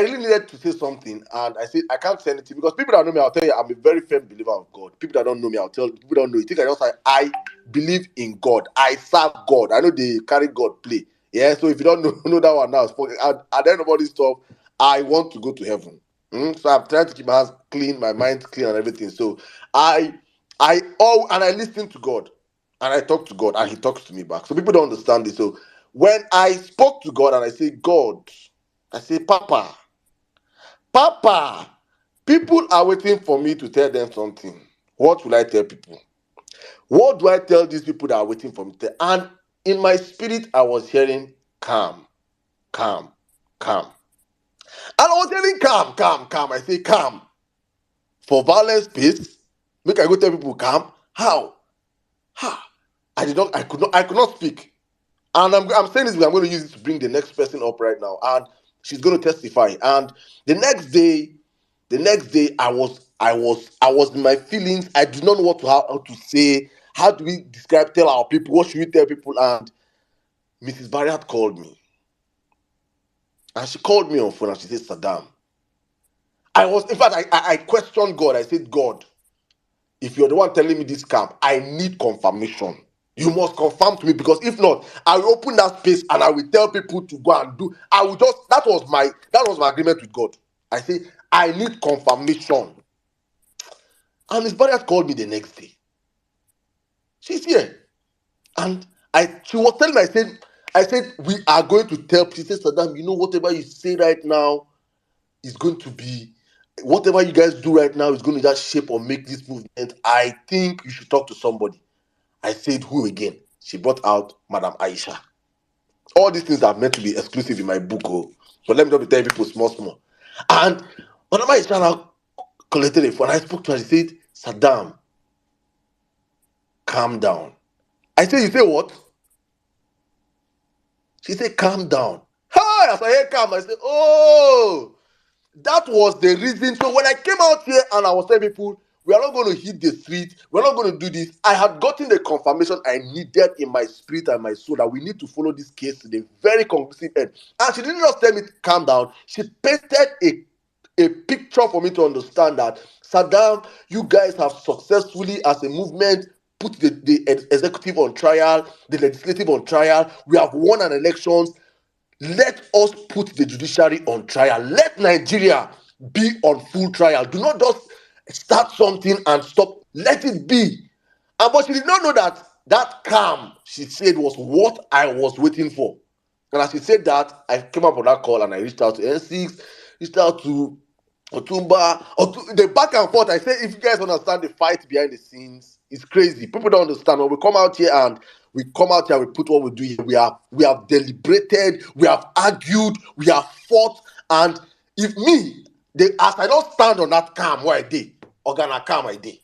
Speaker 2: really needed to say something, and I said I can't say anything because people that know me, I'll tell you, I'm a very firm believer of God. People that don't know me, I'll tell people don't know. You think I just say I believe in God, I serve God. I know they carry God play. Yeah, so if you don't know that one now, at the end of all this stuff, I want to go to heaven. So I'm trying to keep my hands clean, my mind clean, and everything. So I and I listen to God. and I talk to God, and He talks to me back. So people don't understand this. So when I spoke to God and I say, God, I say, Papa, people are waiting for me to tell them something. What will I tell people? What do I tell these people that are waiting for me to tell? And in my spirit, I was hearing calm, calm, calm. And I was hearing calm, calm, calm. I say calm. For violence space, make I go tell people calm. How? Ha! I could not speak. And I'm saying this because I'm going to use it to bring the next person up right now. And she's going to testify. And the next day, I was in my feelings. I did not know how to say. How do we tell our people? What should we tell people? And Mrs. Barriat called me. And she called me on phone and she said, Saddam. In fact, I questioned God. I said, God, if you're the one telling me this camp, I need confirmation. You must confirm to me, because if not, I will open that space and I will tell people to go and do. That was my agreement with God. I say, I need confirmation. And Miss Barrier called me the next day. She's here. And she was telling me, I said, we are going to tell. She said, Saddam, whatever you say right now is going to be, whatever you guys do right now is going to just shape or make this movement. I think you should talk to somebody. I said, who again? She brought out Madam Aisha. All these things are meant to be exclusive in my book. Oh. So let me not be telling people small. And Madam Aisha now collected a phone. I spoke to her. She said, Saddam, calm down. I said, you say what? She said, calm down. Hi, as I heard calm, I said, oh, that was the reason. So when I came out here and I was telling people, we are not going to hit the street, we're not going to do this, I had gotten the confirmation I needed in my spirit and my soul that we need to follow this case to the very conclusive end. And she didn't just tell me to calm down, she painted a picture for me to understand that, Saddam, you guys have successfully, as a movement, put the executive on trial, the legislative on trial. We have won an elections. Let us put the judiciary on trial. Let Nigeria be on full trial. Do not just start something and stop. Let it be. But she did not know that calm, she said, was what I was waiting for. And as she said that, I came up on that call and I reached out to N6, reached out to Otumba, the back and forth. I said, if you guys understand the fight behind the scenes, it's crazy. People don't understand. When we come out here and we put what we do here. We have deliberated, we have argued, we have fought, and if me, as I don't stand on that calm where I did, Organa calm I did.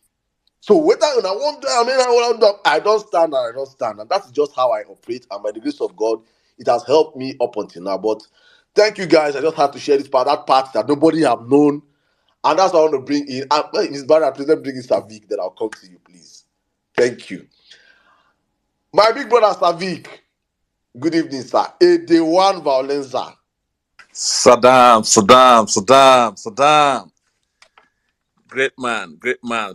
Speaker 2: So whether I don't stand and I don't stand, and that's just how I operate. And by the grace of God, it has helped me up until now. But thank you guys. I just had to share this part, that part that nobody have known. And that's what I want to bring in. Ms. Barra, please let me bring in Savik, then I'll come to you, please. Thank you. My big brother Savik. Good evening, sir. A day one Vawulence.
Speaker 9: Saddam. Great man.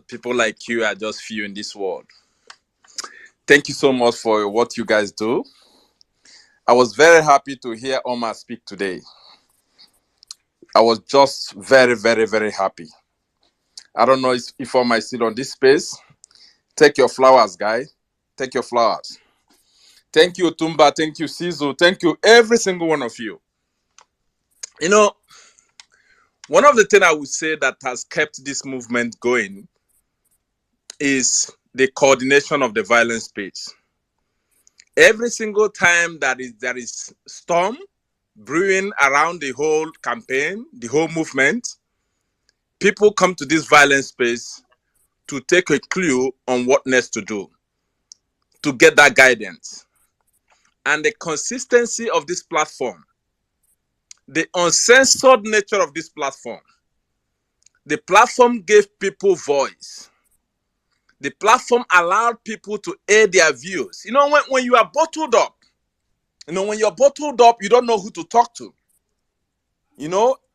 Speaker 9: People like you are just few in this world. Thank you so much for what you guys do. I was very happy to hear Omar speak today. I was just very, very, very happy. I don't know if Omar is still on this space. Take your flowers, guy. Take your flowers. Thank you, Tumba. Thank you, Sizu. Thank you, every single one of you. One of the things I would say that has kept this movement going is the coordination of the violence space. Every single time there is storm brewing around the whole campaign, the whole movement, people come to this violence space to take a clue on what next to do, to get that guidance. And the consistency of this platform, the uncensored nature of this platform, the platform gave people voice. The platform allowed people to air their views. When you are bottled up, when you're bottled up, you don't know who to talk to. It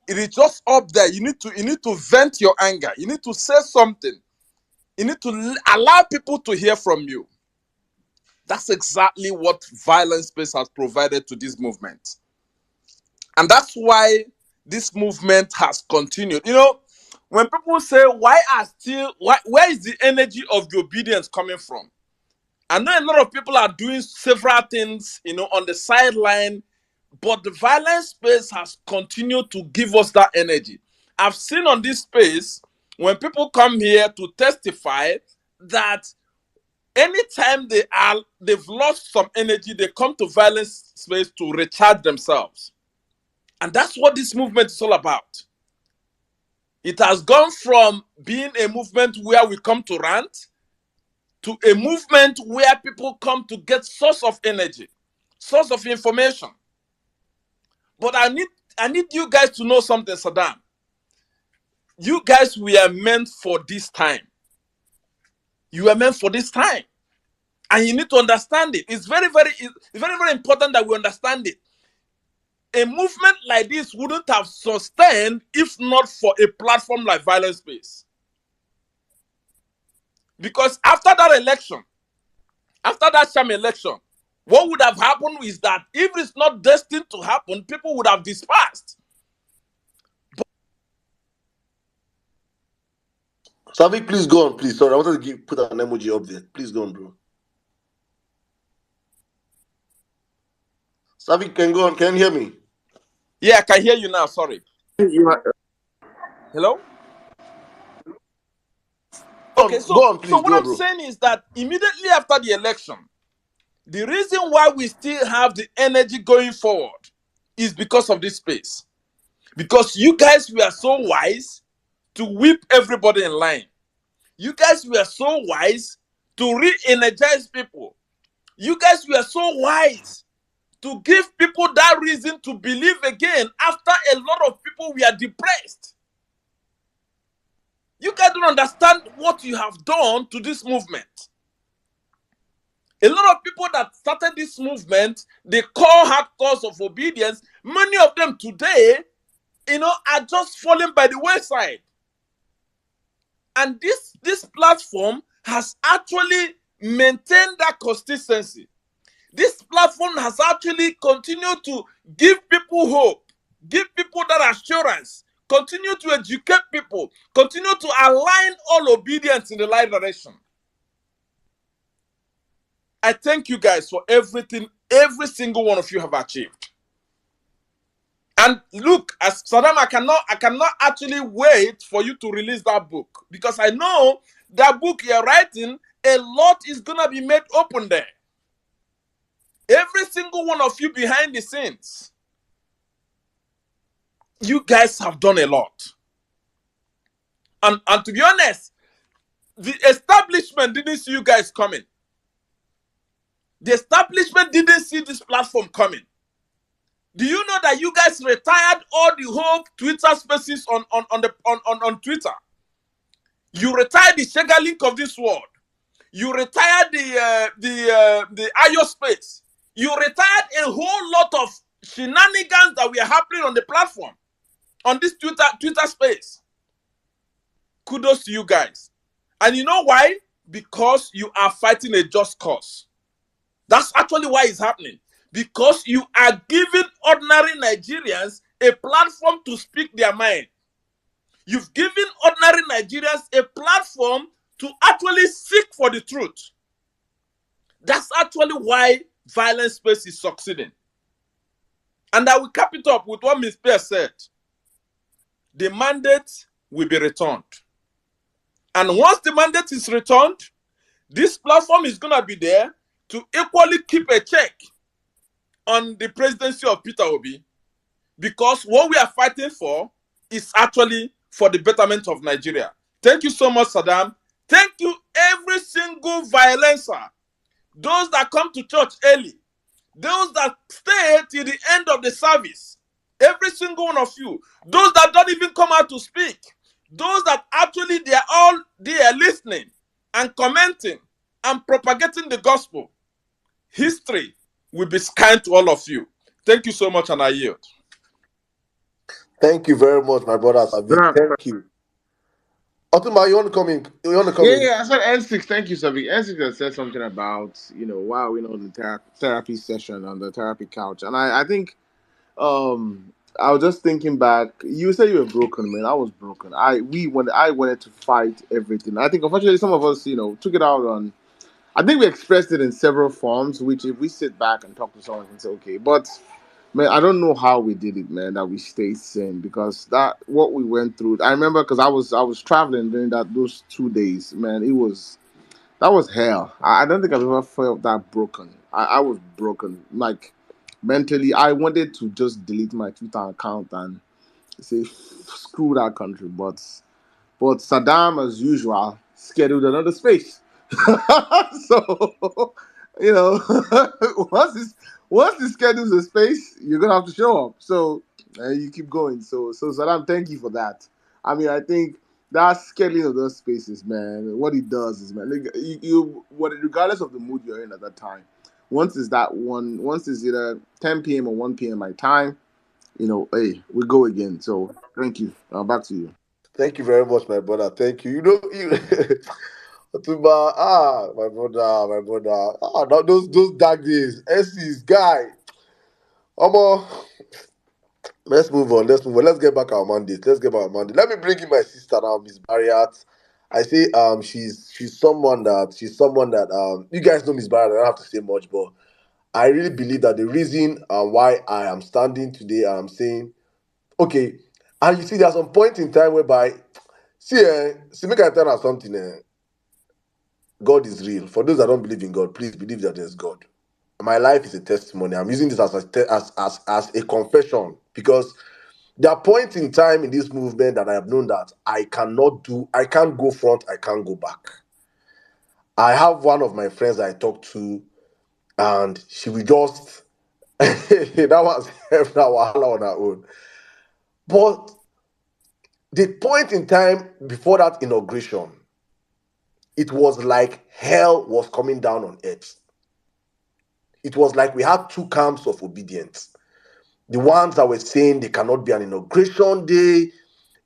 Speaker 9: is just up there. You need to vent your anger. You need to say something. You need to allow people to hear from you. That's exactly what Violence Space has provided to this movement. And that's why this movement has continued. When people say, where is the energy of the obedience coming from? I know a lot of people are doing several things, on the sideline, but the violence space has continued to give us that energy. I've seen on this space when people come here to testify that anytime they've lost some energy, they come to violence space to recharge themselves. And that's what this movement is all about. It has gone from being a movement where we come to rant to a movement where people come to get source of energy, source of information. But I need you guys to know something, Saddam. You guys were meant for this time. You are meant for this time. And you need to understand it. It's very, very important that we understand it. A movement like this wouldn't have sustained if not for a platform like Violence Space. Because after that election, after that sham election, what would have happened is that if it's not destined to happen, people would have dispersed.
Speaker 2: Savik, please go on, please. Sorry, I wanted to put an emoji up there. Please go on, bro. Savik, can go on. Can you hear me?
Speaker 9: Yeah, I can hear you now. Sorry. Hello? Okay,
Speaker 2: go on, please.
Speaker 9: So what I'm saying is that immediately after the election, the reason why we still have the energy going forward is because of this space. Because you guys were so wise to whip everybody in line. You guys were so wise to re-energize people. You guys were so wise to give people that reason to believe again after a lot of people were depressed. You guys don't understand what you have done to this movement. A lot of people that started this movement, they call hardcores of obedience. Many of them today, are just falling by the wayside. And this platform has actually maintained that consistency. This platform has actually continued to give people hope, give people that assurance, continue to educate people, continue to align all obedience in the right direction. I thank you guys for everything, every single one of you have achieved. And look, as Saddam, I cannot actually wait for you to release that book, because I know that book you're writing, a lot is gonna be made open there. Every single one of you behind the scenes, you guys have done a lot. And to be honest, the establishment didn't see you guys coming. The establishment didn't see this platform coming. Do you know that you guys retired all the whole Twitter spaces on Twitter? You retired the Sega Link of this world. You retired the IO space. You retired a whole lot of shenanigans that were happening on the platform, on this Twitter space. Kudos to you guys. And you know why? Because you are fighting a just cause. That's actually why it's happening. Because you are giving ordinary Nigerians a platform to speak their mind. You've given ordinary Nigerians a platform to actually seek for the truth. That's actually why Violence Space is succeeding. And I will cap it up with what Ms. Pierre said. The mandate will be returned. And once the mandate is returned, this platform is going to be there to equally keep a check on the presidency of Peter Obi, because what we are fighting for is actually for the betterment of Nigeria. Thank you so much, Saddam. Thank you, every single violencer. Those that come to church early, those that stay till the end of the service, every single one of you, those that don't even come out to speak, those that actually they are all there listening and commenting and propagating the gospel. History will be kind to all of you. Thank you so much, and I yield.
Speaker 2: Thank you very much, my brother Savik. Thank you. Otumba, you want to come in?
Speaker 10: Yeah, I said N6. Thank you, Savik. N6 has said something about, wow, the therapy session on the therapy couch. And I think I was just thinking back. You said you were broken, man. I was broken. I wanted to fight everything. I think unfortunately some of us, took it out on I think we expressed it in several forms, which if we sit back and talk to someone, we can say, okay, but man, I don't know how we did it, man. That we stayed sane because that what we went through. I remember because I was traveling during those 2 days, man. That was hell. I don't think I've ever felt that broken. I was broken, like mentally. I wanted to just delete my Twitter account and say screw that country, but Saddam, as usual, scheduled another space. So, you know, once this once he schedules a space, you're gonna have to show up. So you keep going. So Saddam, thank you for that. I mean, I think that scheduling of those spaces, man, what it does is, man, like, regardless of the mood you're in at that time, once it's either 10 p.m. or 1 p.m. my time, hey, we go again. So thank you. Back to you.
Speaker 2: Thank you very much, my brother. Thank you. You know, Otumba, my brother. Those dark days. SC's guy. Omo, let's move on. Let's move on. Let's get back our mandate. Let's get back our mandate. Let me bring in my sister now, Miss Barriat. I say she's someone that you guys know Miss Barriat. I don't have to say much, but I really believe that the reason why I am standing today, I'm saying okay, and you see, there's some point in time whereby see, make I tell her something. God is real. For those that don't believe in God, please believe that there's God. My life is a testimony. I'm using this as a confession because there are points in time in this movement that I have known that I can't go front, I can't go back. I have one of my friends that I talk to, and she will just that was that wahala on her own. But the point in time before that inauguration, it was like hell was coming down on earth. It was like we had two camps of obedience. The ones that were saying there cannot be an inauguration day.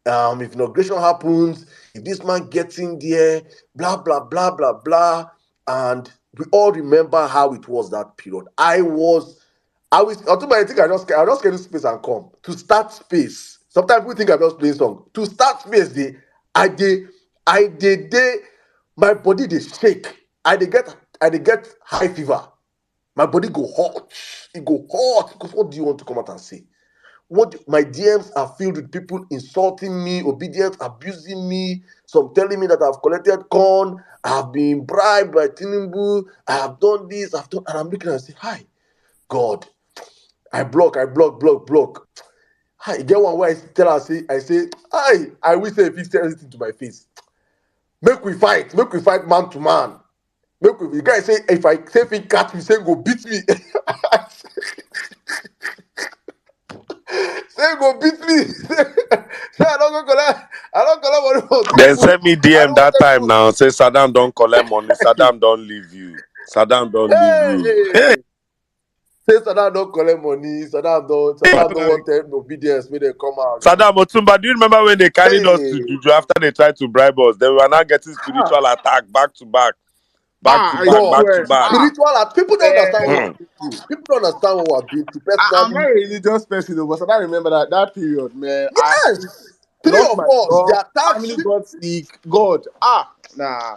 Speaker 2: If inauguration happens, if this man gets in there, blah, blah, blah, blah, blah. And we all remember how it was that period. I think I just get to space and come. To start space. Sometimes we think I'm just playing song. To start space, I did, my body they shake. I dey get high fever. My body go hot. It go hot. Because what do you want to come out and say? My DMs are filled with people insulting me, obedience, abusing me, some telling me that I've collected corn, I've been bribed by Tinubu, I have done this, and I'm looking and say, hi, God, I block. Hi, you get one where I tell her, I say, hi, I wish say if you say anything to my face. Make we fight man to man. The guy say, if I say if he catch me, say go beat me. Say go beat me. Say I don't collect money from
Speaker 8: Then
Speaker 2: people.
Speaker 8: send me
Speaker 2: I
Speaker 8: DM
Speaker 2: don't want
Speaker 8: that time
Speaker 2: them
Speaker 8: now. Say Saddam don't collect money. Saddam don't leave you. Saddam don't leave you. Hey,
Speaker 2: hey. Say Saddam don't collect money. Saddam don't want them obedience. May they come out.
Speaker 8: Saddam Otumba, do you remember when they carried us to
Speaker 2: Hey.
Speaker 8: Juju after they tried to bribe us? They were now getting spiritual attack back to back,
Speaker 10: I
Speaker 2: God,
Speaker 8: back to
Speaker 10: swear.
Speaker 8: back.
Speaker 2: people don't understand what
Speaker 10: Eh,
Speaker 2: we've been through. People don't understand what we've been through
Speaker 10: I'm not
Speaker 2: personally.
Speaker 10: a religious person, though, but I remember that period, man. I
Speaker 2: Yes. Three
Speaker 10: lost
Speaker 2: of
Speaker 10: my
Speaker 2: us, they
Speaker 10: job,
Speaker 2: attacked.
Speaker 10: family got sick. God, nah.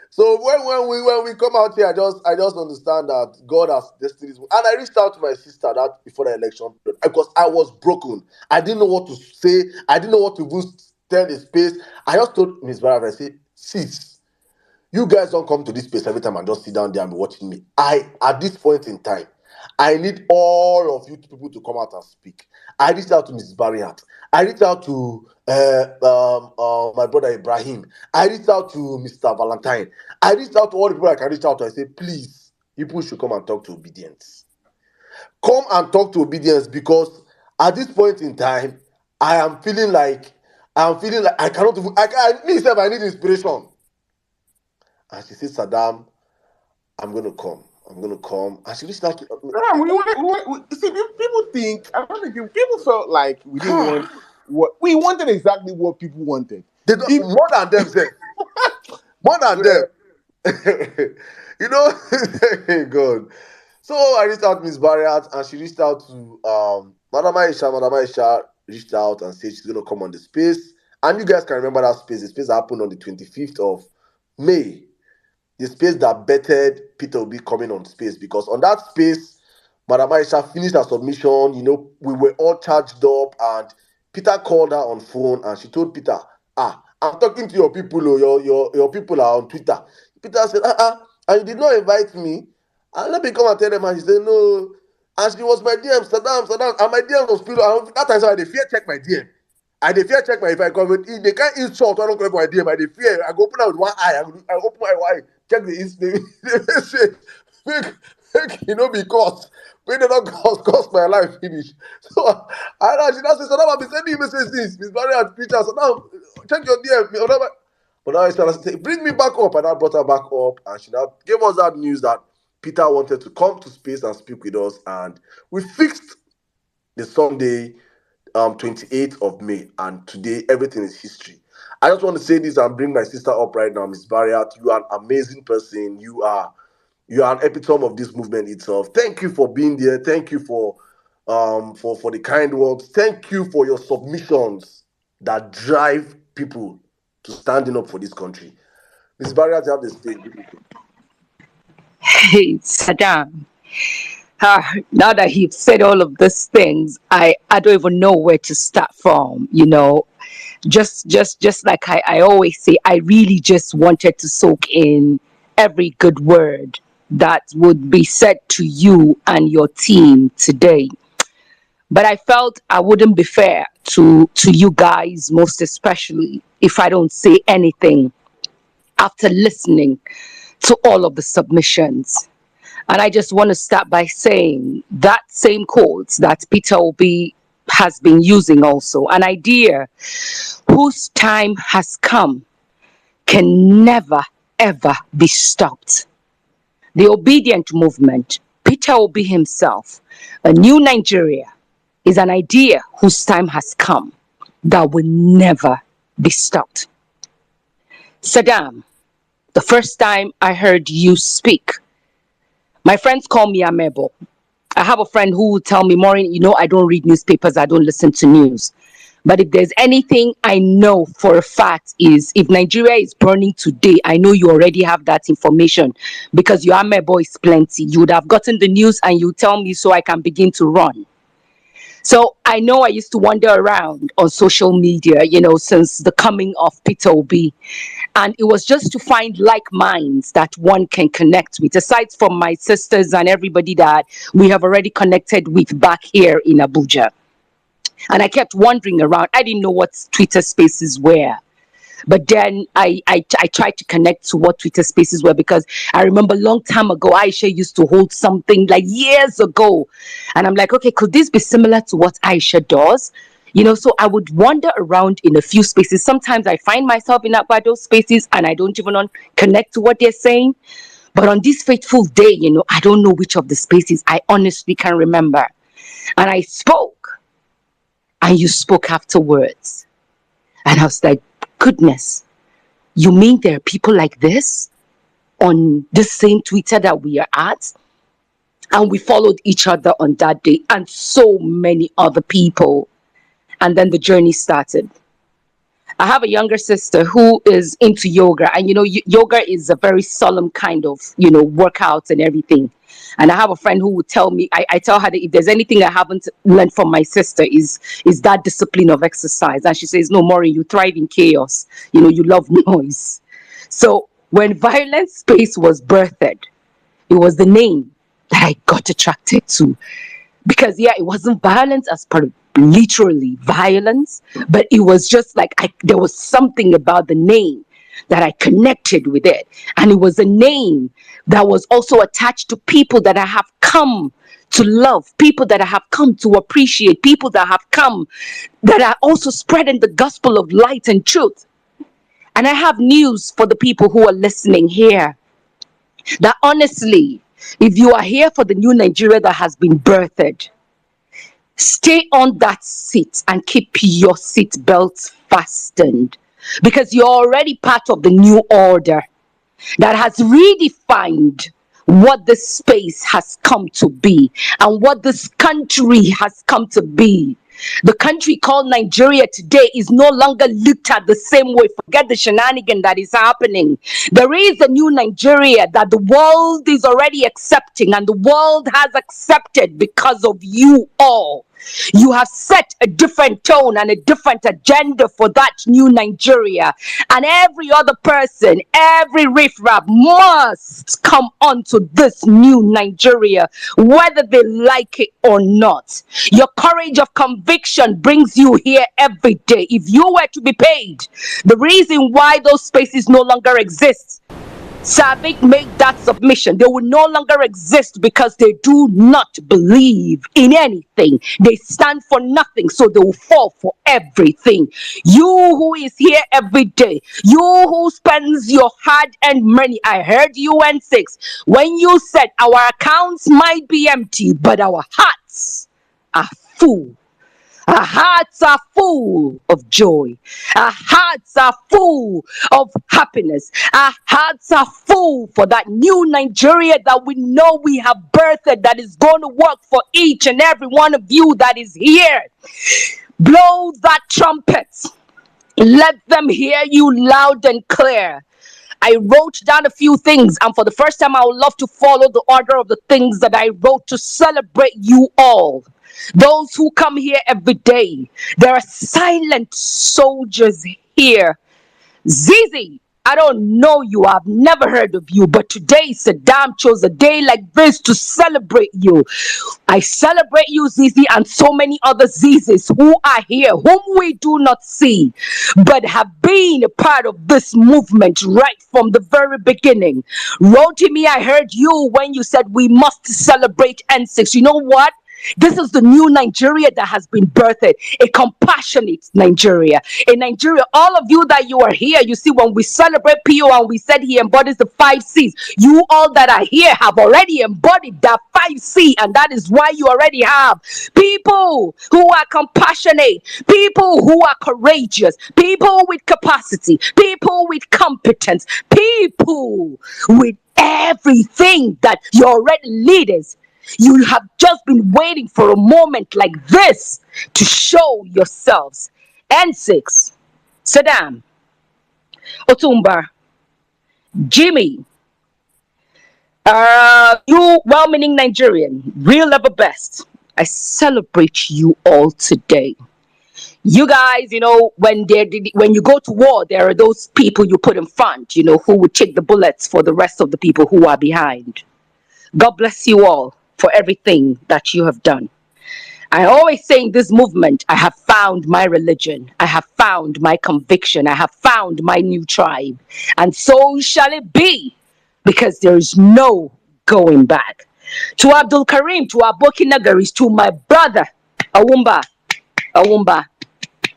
Speaker 2: So when we come out here, I just understand that God has destinies. And I reached out to my sister that before the election period because I was broken. I didn't know what to say. I didn't know what to do, tell the space. I just told Miss Barra, I said, sis, you guys don't come to this place every time and just sit down there and be watching me. At this point in time, I need all of you people to come out and speak. I reached out to Mrs. Barriat. I reached out to my brother Ibrahim. I reached out to Mr. Valentine. I reached out to all the people I can reach out to. I say, please, people should come and talk to obedience. Come and talk to obedience because at this point in time, I am feeling like I cannot even, myself, I need inspiration. And she said, Saddam, I'm going to come. And she reached out to me.
Speaker 10: See, people think, I don't think people felt like we didn't want what we wanted exactly what people wanted.
Speaker 2: They don't,
Speaker 10: If,
Speaker 2: more than them, say. More than them. You know, God. So I reached out to Miss Barriat and she reached out to Madam Aisha. Madam Aisha reached out and said she's going to come on the space. And you guys can remember that space. The space happened on the 25th of May. the space that bettered Peter Obi coming on space, because on that space, Madam Aisha finished her submission. We were all charged up, and Peter called her on phone, and she told Peter, I'm talking to your people, oh, your people are on Twitter. Peter said, and you did not invite me. And let me come and tell them. And she said, no. And she was my DM, Saddam, and my DM was still, and that time I dey fear check my DM. I dey fear check my, if I come with, they can't insult, I don't come for my DM. I dey fear, I go open out with one eye, I open my eye, check the message, make be caught. Make they not cost my life finish. So she now say, so now I've been sending you messages this, Miss Barry and Peter, so now check your DM, whatever. But now I started to say, bring me back up, and I brought her back up, and she now gave us that news that Peter wanted to come to space and speak with us, and we fixed the Sunday, 28th of May, and today everything is history. I just want to say this and bring my sister up right now, Miss Barriat. You are an amazing person. You are an epitome of this movement itself. Thank you for being there. Thank you for the kind words. Thank you for your submissions that drive people to standing up for this country. Miss Barriat, you have the stage.
Speaker 11: Hey, Saddam. Now that you've said all of these things, I don't even know where to start from. Just like I always say, I really just wanted to soak in every good word that would be said to you and your team today. But I felt I wouldn't be fair to you guys, most especially if I don't say anything after listening to all of the submissions. And I just want to start by saying that same quote that Peter Obi has been using also, an idea whose time has come can never, ever be stopped. The obedient movement, Peter Obi himself, a new Nigeria, is an idea whose time has come that will never be stopped. Saddam, the first time I heard you speak, my friends call me Amebo. I have a friend who will tell me, Maureen, I don't read newspapers, I don't listen to news. But if there's anything I know for a fact is if Nigeria is burning today, I know you already have that information because your Amebo is plenty. You would have gotten the news and you tell me so I can begin to run. So I know I used to wander around on social media, since the coming of Peter Obi. And it was just to find like minds that one can connect with, aside from my sisters and everybody that we have already connected with back here in Abuja. And I kept wandering around. I didn't know what Twitter spaces were. But then I tried to connect to what Twitter spaces were because I remember a long time ago, Aisha used to hold something like years ago. And I'm like, okay, could this be similar to what Aisha does? So I would wander around in a few spaces. Sometimes I find myself in those spaces and I don't even connect to what they're saying. But on this fateful day, I don't know which of the spaces I honestly can remember. And I spoke and you spoke afterwards. And I was like, goodness, you mean there are people like this on the same Twitter that we are at? And we followed each other on that day and so many other people. And then the journey started. I have a younger sister who is into yoga. And, yoga is a very solemn kind of, workout and everything. And I have a friend who would tell me, I tell her that if there's anything I haven't learned from my sister is that discipline of exercise. And she says, no, Maureen, you thrive in chaos. You love noise. So when Violence Space was birthed, it was the name that I got attracted to. Because, it wasn't violence as part of literally violence, but it was just like there was something about the name that I connected with it. And it was a name that was also attached to people that I have come to love, people that I have come to appreciate, people that have come that are also spreading the gospel of light and truth. And I have news for the people who are listening here, that honestly, if you are here for the new Nigeria that has been birthed, stay on that seat and keep your seat belts fastened, because you're already part of the new order that has redefined what this space has come to be and what this country has come to be. The country called Nigeria today is no longer looked at the same way. Forget the shenanigan that is happening. There is a new Nigeria that the world is already accepting, and the world has accepted because of you all. You have set a different tone and a different agenda for that new Nigeria. And every other person, every riffraff must come onto this new Nigeria, whether they like it or not. Your courage of conviction brings you here every day. If you were to be paid, the reason why those spaces no longer exist, Savik made that submission. They will no longer exist because they do not believe in anything. They stand for nothing, so they will fall for everything. You who is here every day, you who spends your hard-earned money, I heard you N6 when you said our accounts might be empty, but our hearts are full. Our hearts are full of joy. Our hearts are full of happiness. Our hearts are full for that new Nigeria that we know we have birthed, that is going to work for each and every one of you that is here. Blow that trumpet. Let them hear you loud and clear. I wrote down a few things, and for the first time, I would love to follow the order of the things that I wrote to celebrate you all. Those who come here every day, there are silent soldiers here. Zizi, I don't know you, I've never heard of you, but today Saddam chose a day like this to celebrate you. I celebrate you, Zizi, and so many other Zizis who are here, whom we do not see, but have been a part of this movement right from the very beginning. Rotimi, I heard you when you said we must celebrate N6. You know what? This is the new Nigeria that has been birthed, a compassionate Nigeria. A Nigeria, all of you that you are here, you see, when we celebrate PO and we said he embodies the 5 C's, you all that are here have already embodied that 5C, and that is why you already have people who are compassionate, people who are courageous, people with capacity, people with competence, people with everything that you're already leaders. You have just been waiting for a moment like this to show yourselves. N6, Saddam, Otumba, Jimmy, you well-meaning Nigerian, real level best. I celebrate you all today. You guys, you know, when you go to war, there are those people you put in front, you know, who would take the bullets for the rest of the people who are behind. God bless you all for everything that you have done. I always say in this movement, I have found my religion. I have found my conviction. I have found my new tribe. And so shall it be, because there is no going back. To Abdul Karim, to Aboki Nagaris, to my brother, Awumba,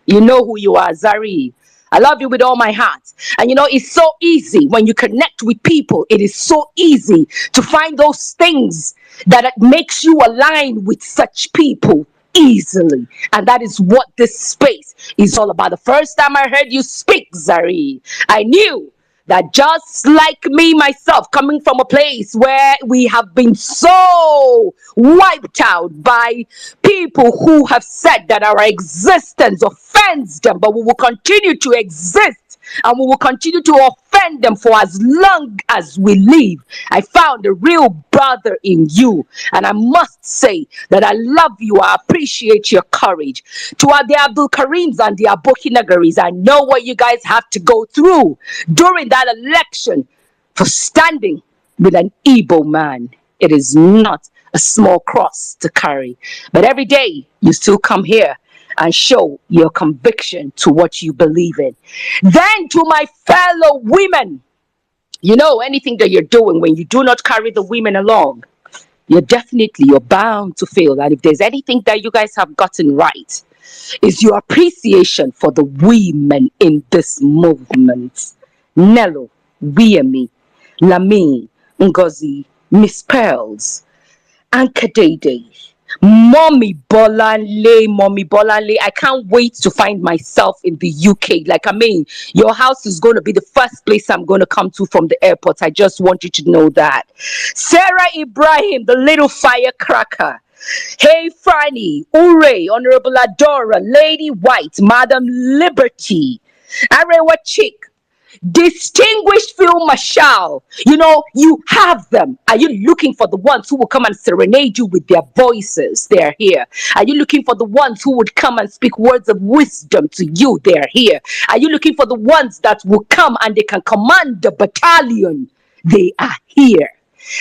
Speaker 11: you know who you are, Zari. I love you with all my heart. And you know, it's so easy when you connect with people. It is so easy to find those things that makes you align with such people easily. And that is what this space is all about. The first time I heard you speak, Zari, I knew that just like me, myself, coming from a place where we have been so wiped out by people who have said that our existence offends them, but we will continue to exist and we will continue to offend them for as long as we live. I found a real brother in you, and I must say that I love you. I appreciate your courage. To the Abdul Karims and the Aboki Nagaris, I know what you guys have to go through during that election for standing with an Igbo man. It is not a small cross to carry, but every day you still come here and show your conviction to what you believe in. Then to my fellow women, you know, anything that you're doing, when you do not carry the women along, you're bound to fail. And if there's anything that you guys have gotten right, is your appreciation for the women in this movement. Nello, Wiemi, Lami, Ngozi, Miss Pearls, Anka Dede, Mommy Bolanle. I can't wait to find myself in the UK. Like, I mean, your house is going to be the first place I'm going to come to from the airport. I just want you to know that. Sarah Ibrahim, the little firecracker. Hey, Franny, Ure, Honorable Adora, Lady White, Madam Liberty, Arewa Chick, Distinguished Field Marshal. You know, you have them. Are you looking for the ones who will come and serenade you with their voices? They're here. Are you looking for the ones who would come and speak words of wisdom to you? They're here. Are you looking for the ones that will come and they can command the battalion? They are here.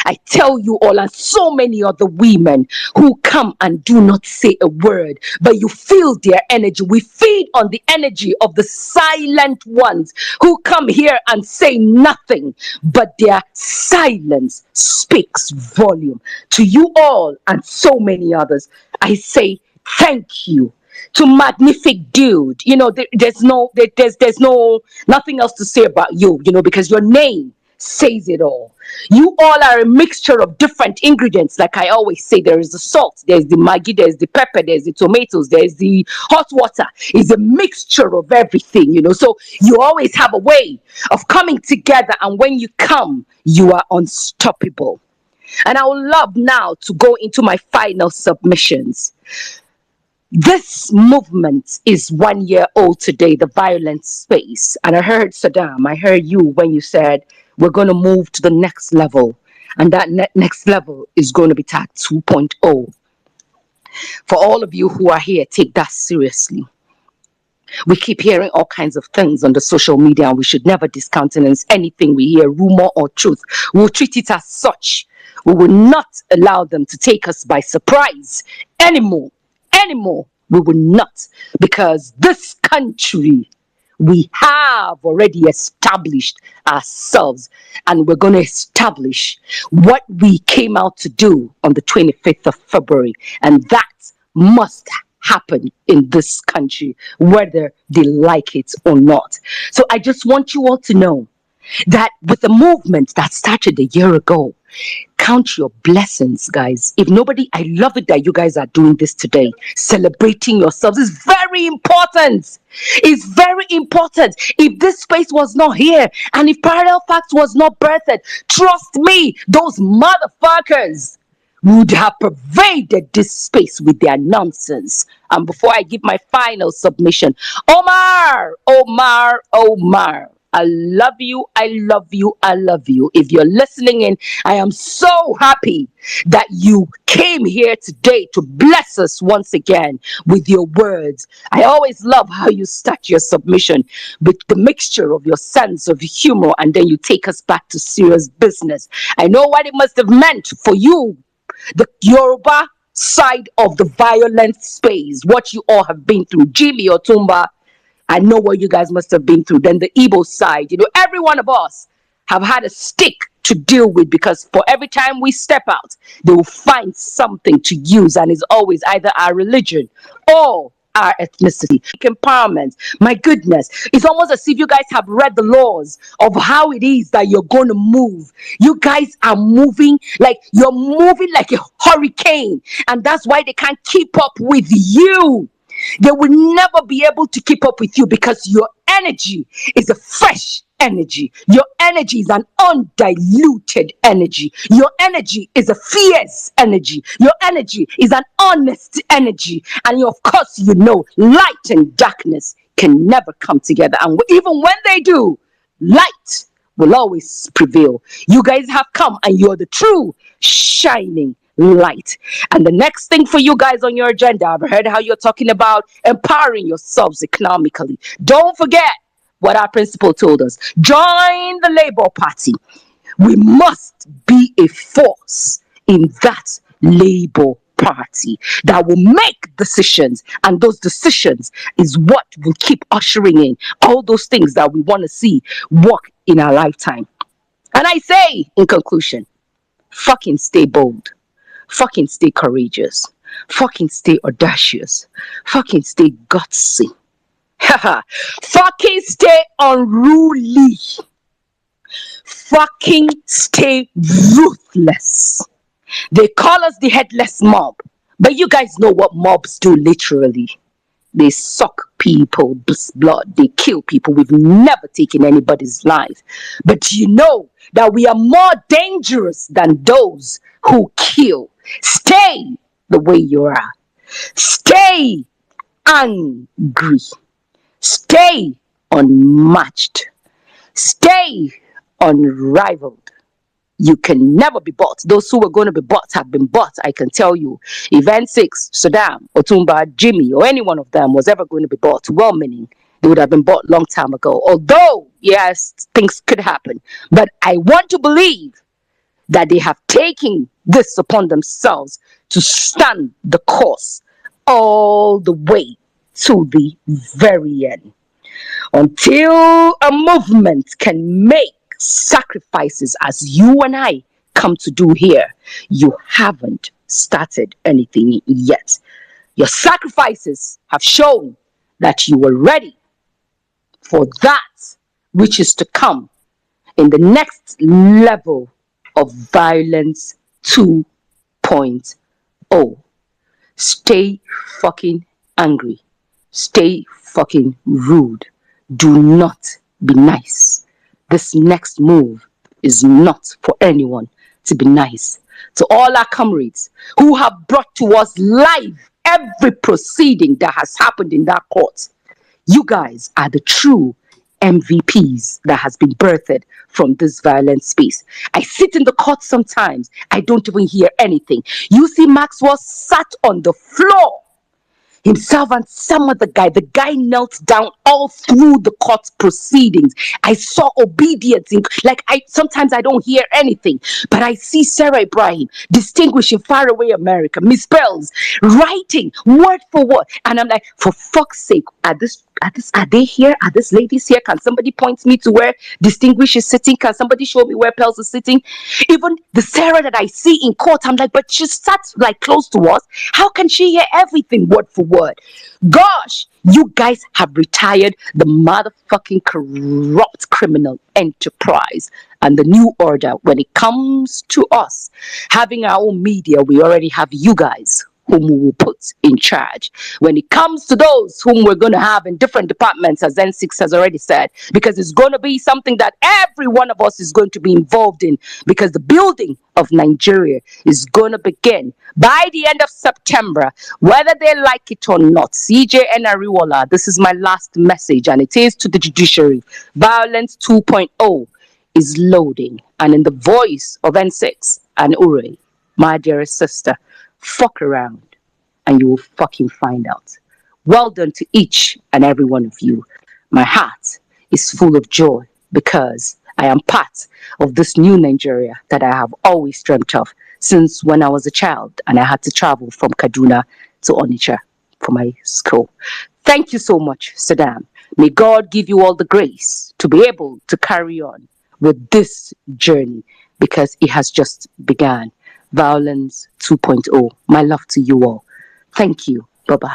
Speaker 11: I tell you all, and so many other women who come and do not say a word, but you feel their energy. We feed on the energy of the silent ones who come here and say nothing, but their silence speaks volume. To you all and so many others, I say thank you. To magnific dude, you know, there's no nothing else to say about you, you know, because your name says it all. You all are a mixture of different ingredients. Like I always say, there is the salt, there's the maggi, there's the pepper, there's the tomatoes, there's the hot water. It's a mixture of everything, you know. So you always have a way of coming together, and when you come, you are unstoppable. And I would love now to go into my final submissions. This movement is 1 year old today, the violence space. And I heard Saddam, I heard you when you said we're going to move to the next level. And that next level is going to be TAG 2.0. For all of you who are here, take that seriously. We keep hearing all kinds of things on the social media, and we should never discountenance anything we hear, rumor or truth. We'll treat it as such. We will not allow them to take us by surprise anymore. We will not, because this country, we have already established ourselves, and we're going to establish what we came out to do on the 25th of February, and that must happen in this country, whether they like it or not. So I just want you all to know that with the movement that started a year ago, count your blessings, guys. If nobody, I love it that you guys are doing this today. Celebrating yourselves is very important. It's very important. If this space was not here, and if Parallel Facts was not birthed, trust me, those motherfuckers would have pervaded this space with their nonsense. And before I give my final submission, Omar, I love you, I love you, I love you. If you're listening in, I am so happy that you came here today to bless us once again with your words. I always love how you start your submission with the mixture of your sense of humor, and then you take us back to serious business. I know what it must have meant for you, the Yoruba side of the violent space, what you all have been through. Jimmy Otumba, I know what you guys must have been through. Then the Igbo side, you know, every one of us have had a stick to deal with, because for every time we step out, they will find something to use, and it's always either our religion or our ethnicity. Empowerment, my goodness, it's almost as if you guys have read the laws of how it is that you're going to move. You guys are moving like you're moving like a hurricane, and that's why they can't keep up with you. They will never be able to keep up with you, because your energy is a fresh energy. Your energy is an undiluted energy. Your energy is a fierce energy. Your energy is an honest energy. And of course, you know, light and darkness can never come together. And even when they do, light will always prevail. You guys have come, and you're the true shining light. And the next thing for you guys on your agenda, I've heard how you're talking about empowering yourselves economically. Don't forget what our principal told us. Join the Labour Party. We must be a force in that Labour Party that will make decisions, and those decisions is what will keep ushering in all those things that we want to see work in our lifetime. And I say, in conclusion, fucking stay bold. Fucking stay courageous. Fucking stay audacious. Fucking stay gutsy. Fucking stay unruly. Fucking stay ruthless. They call us the headless mob, but you guys know what mobs do literally. They suck people's blood. They kill people. We've never taken anybody's life. But you know that we are more dangerous than those who kill. Stay the way you are. Stay angry. Stay unmatched. Stay unrivaled. You can never be bought. Those who were going to be bought have been bought, I can tell you. If N6, Saddam, Otumba, Jimmy, or any one of them was ever going to be bought, well meaning, they would have been bought long time ago. Although, yes, things could happen. But I want to believe that they have taken this upon themselves to stand the course all the way to the very end. Until a movement can make sacrifices as you and I come to do here, you haven't started anything yet. Your sacrifices have shown that you were ready for that which is to come in the next level of Violence 2.0. Stay fucking angry. Stay fucking rude. Do not be nice. This next move is not for anyone to be nice. To all our comrades who have brought to us live every proceeding that has happened in that court, you guys are the true MVPs that has been birthed from this violent space. I sit in the court sometimes, I don't even hear anything. You see, Maxwell sat on the floor himself and some other guy. The guy knelt down all through the court proceedings. I saw obedience. Sometimes I don't hear anything, but I see Sarah Ibrahim distinguishing faraway America, misspells, writing word for word, and I'm like, for fuck's sake, are they here? Are these ladies here? Can somebody point me to where Distinguish is sitting? Can somebody show me where Pels is sitting? Even the Sarah that I see in court, I'm like, but she sat like close to us. How can she hear everything word for word? Gosh, you guys have retired the motherfucking corrupt criminal enterprise and the new order. When it comes to us having our own media, we already have you guys whom we will put in charge. When it comes to those whom we're going to have in different departments, as N6 has already said, because it's going to be something that every one of us is going to be involved in, because the building of Nigeria is going to begin by the end of September, whether they like it or not. CJ Enariwola, this is my last message, and it is to the judiciary. Violence 2.0 is loading, and in the voice of N6 and Ure, my dearest sister, fuck around and you will fucking find out. Well done to each and every one of you. My heart is full of joy because I am part of this new Nigeria that I have always dreamt of since when I was a child and I had to travel from Kaduna to Onitsha for my school. Thank you so much, Saddam. May God give you all the grace to be able to carry on with this journey because it has just begun. Violence 2.0. My love to you all. Thank you. Bye-bye.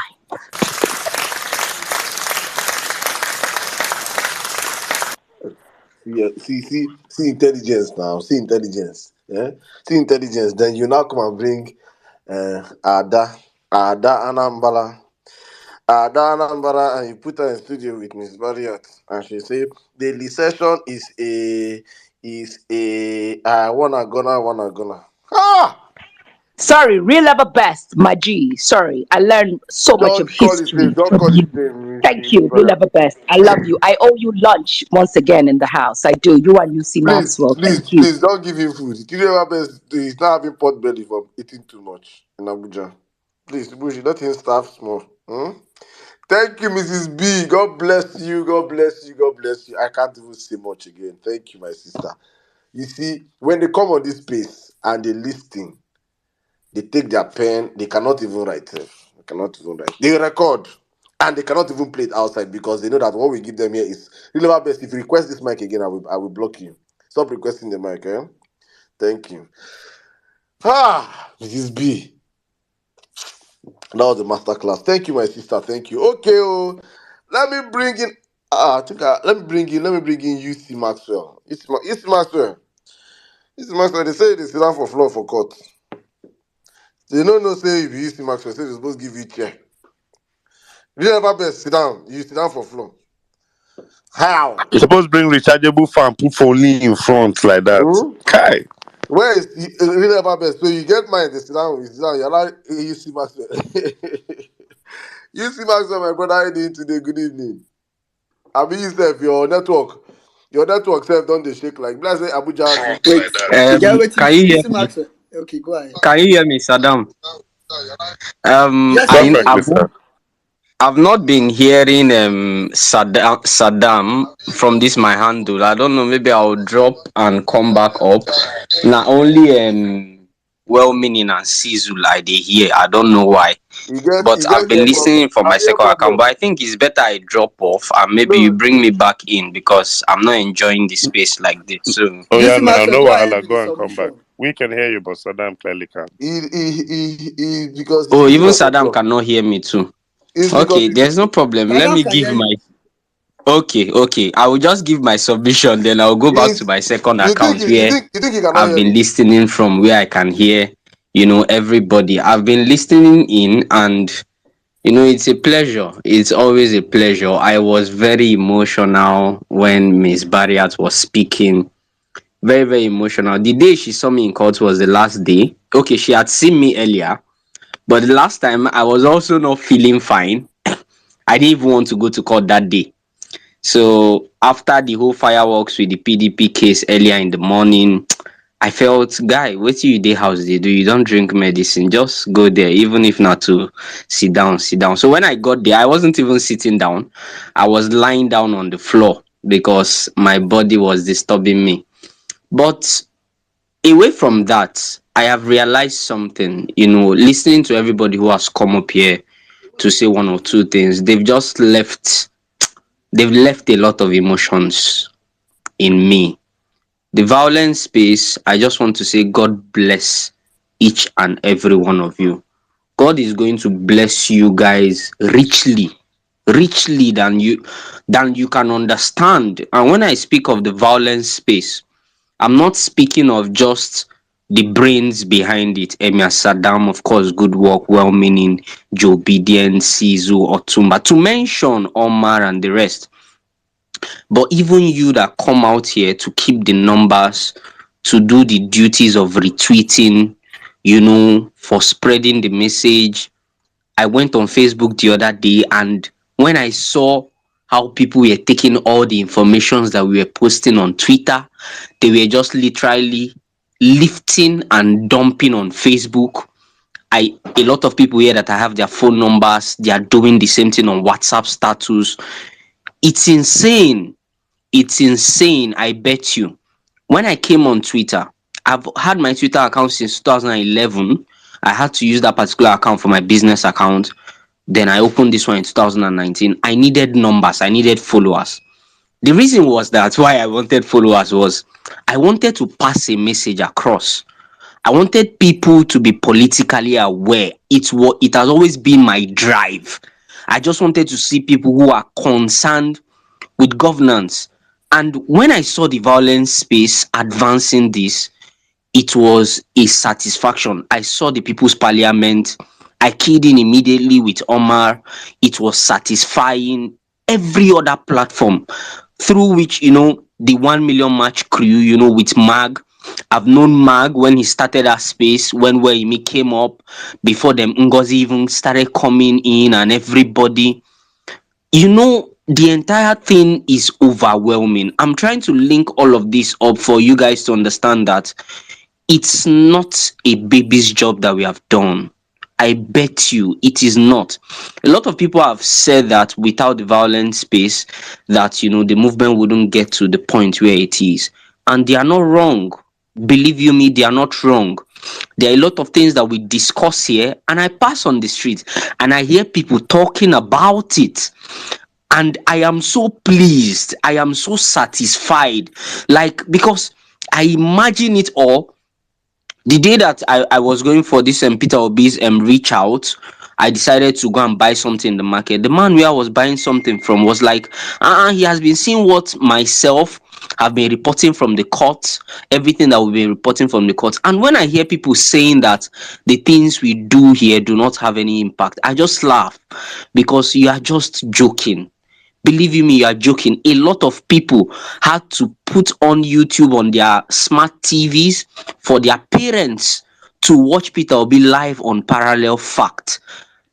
Speaker 2: See intelligence now. See intelligence. Yeah? See intelligence. Then you now come and bring Ada Anambra, and you put her in studio with Miss Marriott, and she say the recession is a wanna gonna. Ah!
Speaker 11: Sorry, real ever best, my G. Sorry, I learned so much of
Speaker 2: Don't call his name.
Speaker 11: history
Speaker 2: Don't
Speaker 11: from
Speaker 2: call his
Speaker 11: you.
Speaker 2: name,
Speaker 11: Thank you, real ever best. I love you. I owe you lunch once again in the house. I do. You and Lucy Maxwell. Thank you.
Speaker 2: Please don't give him food. He's not having pot belly from eating too much in Abuja. Please, Bushi, let him starve small. Thank you, Mrs. B. God bless you. God bless you. God bless you. I can't even say much again. Thank you, my sister. You see, when they come on this space and they listen, they take their pen, they cannot even write. They cannot even write. They record and they cannot even play it outside because they know that what we give them here is really our best. If you request this mic again, I will block you. Stop requesting the mic, eh? Thank you. Mrs. B. That was the master class. Thank you, my sister. Thank you. Okay, let me bring in. Let me bring in UC Maxwell. UC Maxwell. UC Maxwell. They say they sit down for floor for court. They don't know say if you UC Maxwell, say they're supposed to give you chair. You never best sit down. You sit down for floor. How?
Speaker 8: You're supposed to bring rechargeable fan, put Foley in front like that. Kai.
Speaker 2: Where is really ever best? So you get mine, they sit down, you're like, hey, you see Maxwell. You see Maxwell, my brother, how you doing today? Good evening. I mean, yourself, your network self don't they shake like, let's say Abuja.
Speaker 5: Wait, you get what you see, Maxwell? Okay, go ahead.
Speaker 12: Can you hear me, Saddam?
Speaker 5: Yes, I
Speaker 12: I
Speaker 5: hear
Speaker 8: Perfectly,
Speaker 5: you.
Speaker 8: sir.
Speaker 12: I've not been hearing Saddam from this my handle. I don't know. Maybe I'll drop and come back up. Not only well-meaning and Sizzle I dey hear. I don't know why, but
Speaker 2: You
Speaker 12: I've
Speaker 2: get
Speaker 12: been
Speaker 2: your problem.
Speaker 12: listening for
Speaker 2: I
Speaker 12: my
Speaker 2: hear
Speaker 12: second account.
Speaker 2: problem.
Speaker 12: But I think it's better I drop off and maybe you
Speaker 2: No,
Speaker 12: bring me back in because I'm not enjoying the space like this. So,
Speaker 8: Oh
Speaker 5: You
Speaker 8: yeah,
Speaker 5: see,
Speaker 8: no,
Speaker 5: Maxwell,
Speaker 8: no
Speaker 5: go ahead
Speaker 8: wahala.
Speaker 5: with the
Speaker 8: Go and come back.
Speaker 5: submission.
Speaker 8: We can hear you, but Saddam clearly can't.
Speaker 2: because he's
Speaker 12: oh,
Speaker 2: using
Speaker 12: even
Speaker 2: a
Speaker 12: Saddam
Speaker 2: network.
Speaker 12: cannot hear me too.
Speaker 2: It's because
Speaker 12: Okay, there's no problem. Let
Speaker 5: Saddam
Speaker 12: me
Speaker 5: can
Speaker 12: give
Speaker 5: hear
Speaker 12: my
Speaker 5: you.
Speaker 12: okay. I will just give my submission, then I'll go back to my second account where
Speaker 2: you think he cannot
Speaker 12: I've
Speaker 2: hear
Speaker 12: been
Speaker 2: me?
Speaker 12: listening from, where I can hear, everybody. I've been listening in, and it's a pleasure. It's always a pleasure. I was very emotional when Miss Barriat was speaking. Very, very emotional. The day she saw me in court was the last day. Okay, she had seen me earlier, but the last time I was also not feeling fine. I didn't even want to go to court that day. So after the whole fireworks with the PDP case earlier in the morning, I felt, guy, what you dey house they do? You don't drink medicine. Just go there, even if not to sit down, sit down. So when I got there, I wasn't even sitting down. I was lying down on the floor because my body was disturbing me. But away from that, I have realized something, listening to everybody who has come up here to say one or two things, they've left a lot of emotions in me. The violence space, I just want to say God bless each and every one of you. God is going to bless you guys richly, richly than you can understand. And when I speak of the violence space, I'm not speaking of just the brains behind it. Emir Saddam, of course, good work, well meaning, Joe Biden, Sizu, Otumba, to mention Omar and the rest. But even you that come out here to keep the numbers, to do the duties of retweeting, for spreading the message. I went on Facebook the other day, and when I saw how people were taking all the informations that we were posting on Twitter, they were just literally lifting and dumping on Facebook. A lot of people here that I have their phone numbers, they are doing the same thing on WhatsApp status. It's insane. It's insane, I bet you. When I came on Twitter, I've had my Twitter account since 2011. I had to use that particular account for my business account. Then I opened this one in 2019. I needed numbers, I needed followers. The reason was that why I wanted followers was I wanted to pass a message across. I wanted people to be politically aware. It has always been my drive. I just wanted to see people who are concerned with governance. And when I saw the violence space advancing this, it was a satisfaction. I saw the People's Parliament. I keyed in immediately with Omar. It was satisfying. Every other platform through which, the 1 million match crew, with Mag. I've known Mag when he started that space, when Wehimi came up, before them Ngozi even started coming in, and everybody. The entire thing is overwhelming. I'm trying to link all of this up for you guys to understand that it's not a baby's job that we have done. I bet you it is not. A lot of people have said that without the violent space, that the movement wouldn't get to the point where it is. And they are not wrong. Believe you me, they are not wrong. There are a lot of things that we discuss here, and I pass on the street and I hear people talking about it. And I am so pleased. I am so satisfied. Like, because I imagine it all. The day that I was going for this Peter Obi's reach out, I decided to go and buy something in the market. The man where I was buying something from was like, he has been seeing what myself have been reporting from the court, everything that we've been reporting from the court. And when I hear people saying that the things we do here do not have any impact, I just laugh, because you are just joking. Believe you me, you are joking. A lot of people had to put on YouTube on their smart TVs for their parents to watch Peter Obi live on Parallel Fact.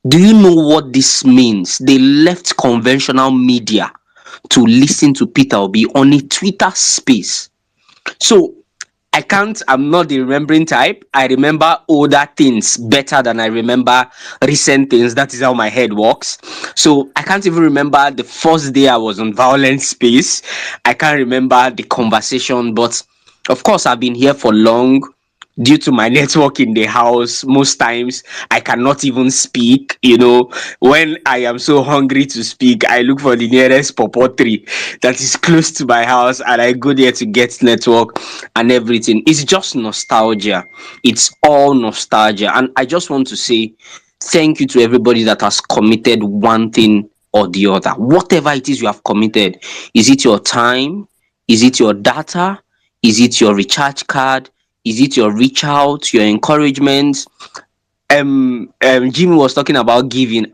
Speaker 12: Do you know what this means? They left conventional media to listen to Peter Obi on a Twitter space. So I'm not the remembering type. I remember older things better than I remember recent things. That is how my head works. So I can't even remember the first day I was on Violence Space. I can't remember the conversation, but of course, I've been here for long. Due to my network in the house, most times I cannot even speak. When I am so hungry to speak, I look for the nearest pawpaw tree that is close to my house and I go there to get network and everything. It's just nostalgia. It's all nostalgia. And I just want to say thank you to everybody that has committed one thing or the other. Whatever it is you have committed, is it your time? Is it your data? Is it your recharge card? Is it your reach out, your encouragement? Jimmy was talking about giving.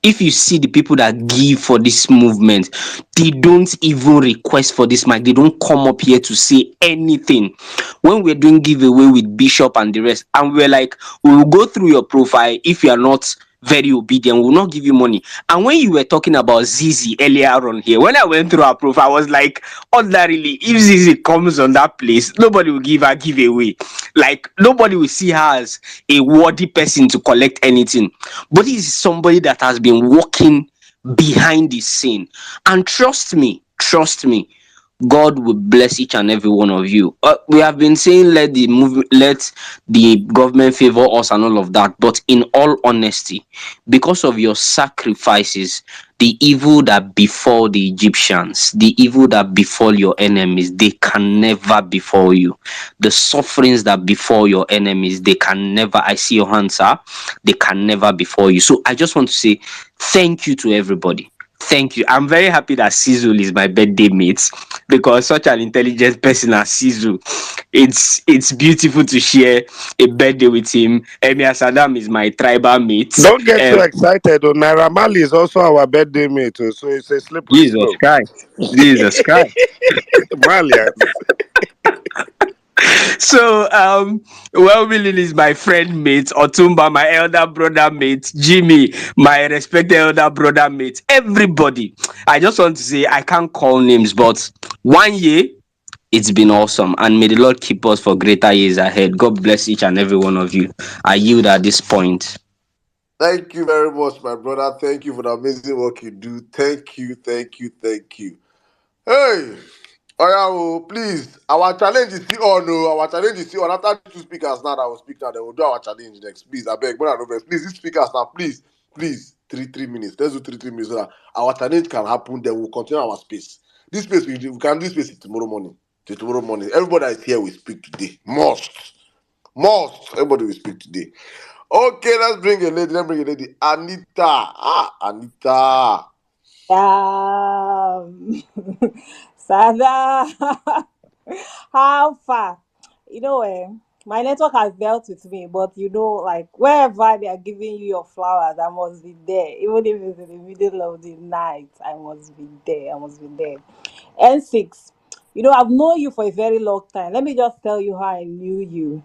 Speaker 12: If you see the people that give for this movement, they don't even request for this mic. They don't come up here to say anything. When we're doing giveaway with Bishop and the rest, and we're like, we will go through your profile. If you are not very obedient, we will not give you money. And when you were talking about Zizi earlier on here, when I went through her profile, I was like, ordinarily, if Zizi comes on that place, nobody will give her giveaway. Like, nobody will see her as a worthy person to collect anything. But this is somebody that has been working behind the scene. And trust me, God will bless each and every one of you. We have been saying let the government favor us and all of that. But in all honesty, because of your sacrifices, the evil that befall the Egyptians, the evil that befall your enemies, they can never befall you. The sufferings that befall your enemies, they can never, I see your hands, sir, they can never befall you. So I just want to say thank you to everybody. Thank you. I'm very happy that Sizzle is my birthday mate because such an intelligent person as Sizzle, it's beautiful to share a birthday with him. Emir Saddam is my tribal mate.
Speaker 8: Don't get too excited. Oh, Naira Marley is also our birthday mate, oh, so it's a slippery
Speaker 12: Jesus
Speaker 8: slope.
Speaker 12: Christ. Jesus Christ.
Speaker 8: Malians.
Speaker 12: So, Well-Willing is my friend mate, Otumba, my elder brother mate, Jimmy, my respected elder brother mate, everybody. I just want to say, I can't call names, but 1 year, it's been awesome. And may the Lord keep us for greater years ahead. God bless each and every one of you. I yield at this point.
Speaker 2: Thank you very much, my brother. Thank you for the amazing work you do. Thank you, thank you, thank you. Hey, oh, please. Our challenge is still on. No, our challenge is still on. After two speakers now that will speak now, then we'll do our challenge next. Please, I beg, brother Robert. Please, these speakers now, please, 3 minutes. Let's do 3 minutes so that our challenge can happen. Then we'll continue our space. This space we can do this space tomorrow morning. Till tomorrow morning. Everybody that is here will speak today. Must. Everybody will speak today. Okay, let's bring a lady. Anita. Anita.
Speaker 13: Sada, how far? My network has dealt with me, but like wherever they are giving you your flowers, I must be there. Even if it's in the middle of the night, I must be there. I must be there. N6, I've known you for a very long time. Let me just tell you how I knew you.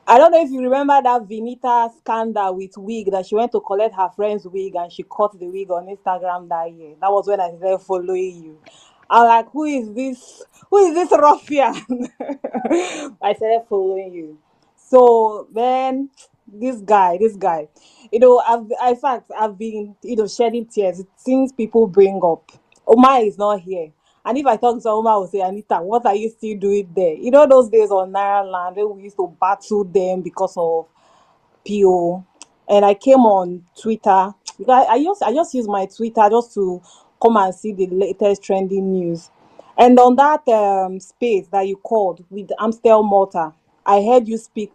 Speaker 13: I don't know if you remember that Vinita scandal with wig that she went to collect her friend's wig and she caught the wig on Instagram that year. That was when I started following you. I'm like, who is this? Who is this ruffian? I started following you. So then, this guy, in fact, I've been, shedding tears since people bring up. Omar is not here. And if I talk to Omar, I will say, Anita, what are you still doing there? Those days on Naira Land when we used to battle them because of PO. And I came on Twitter because I just use my Twitter just to come and see the latest trending news. And on that space that you called with Amstel Malta, I heard you speak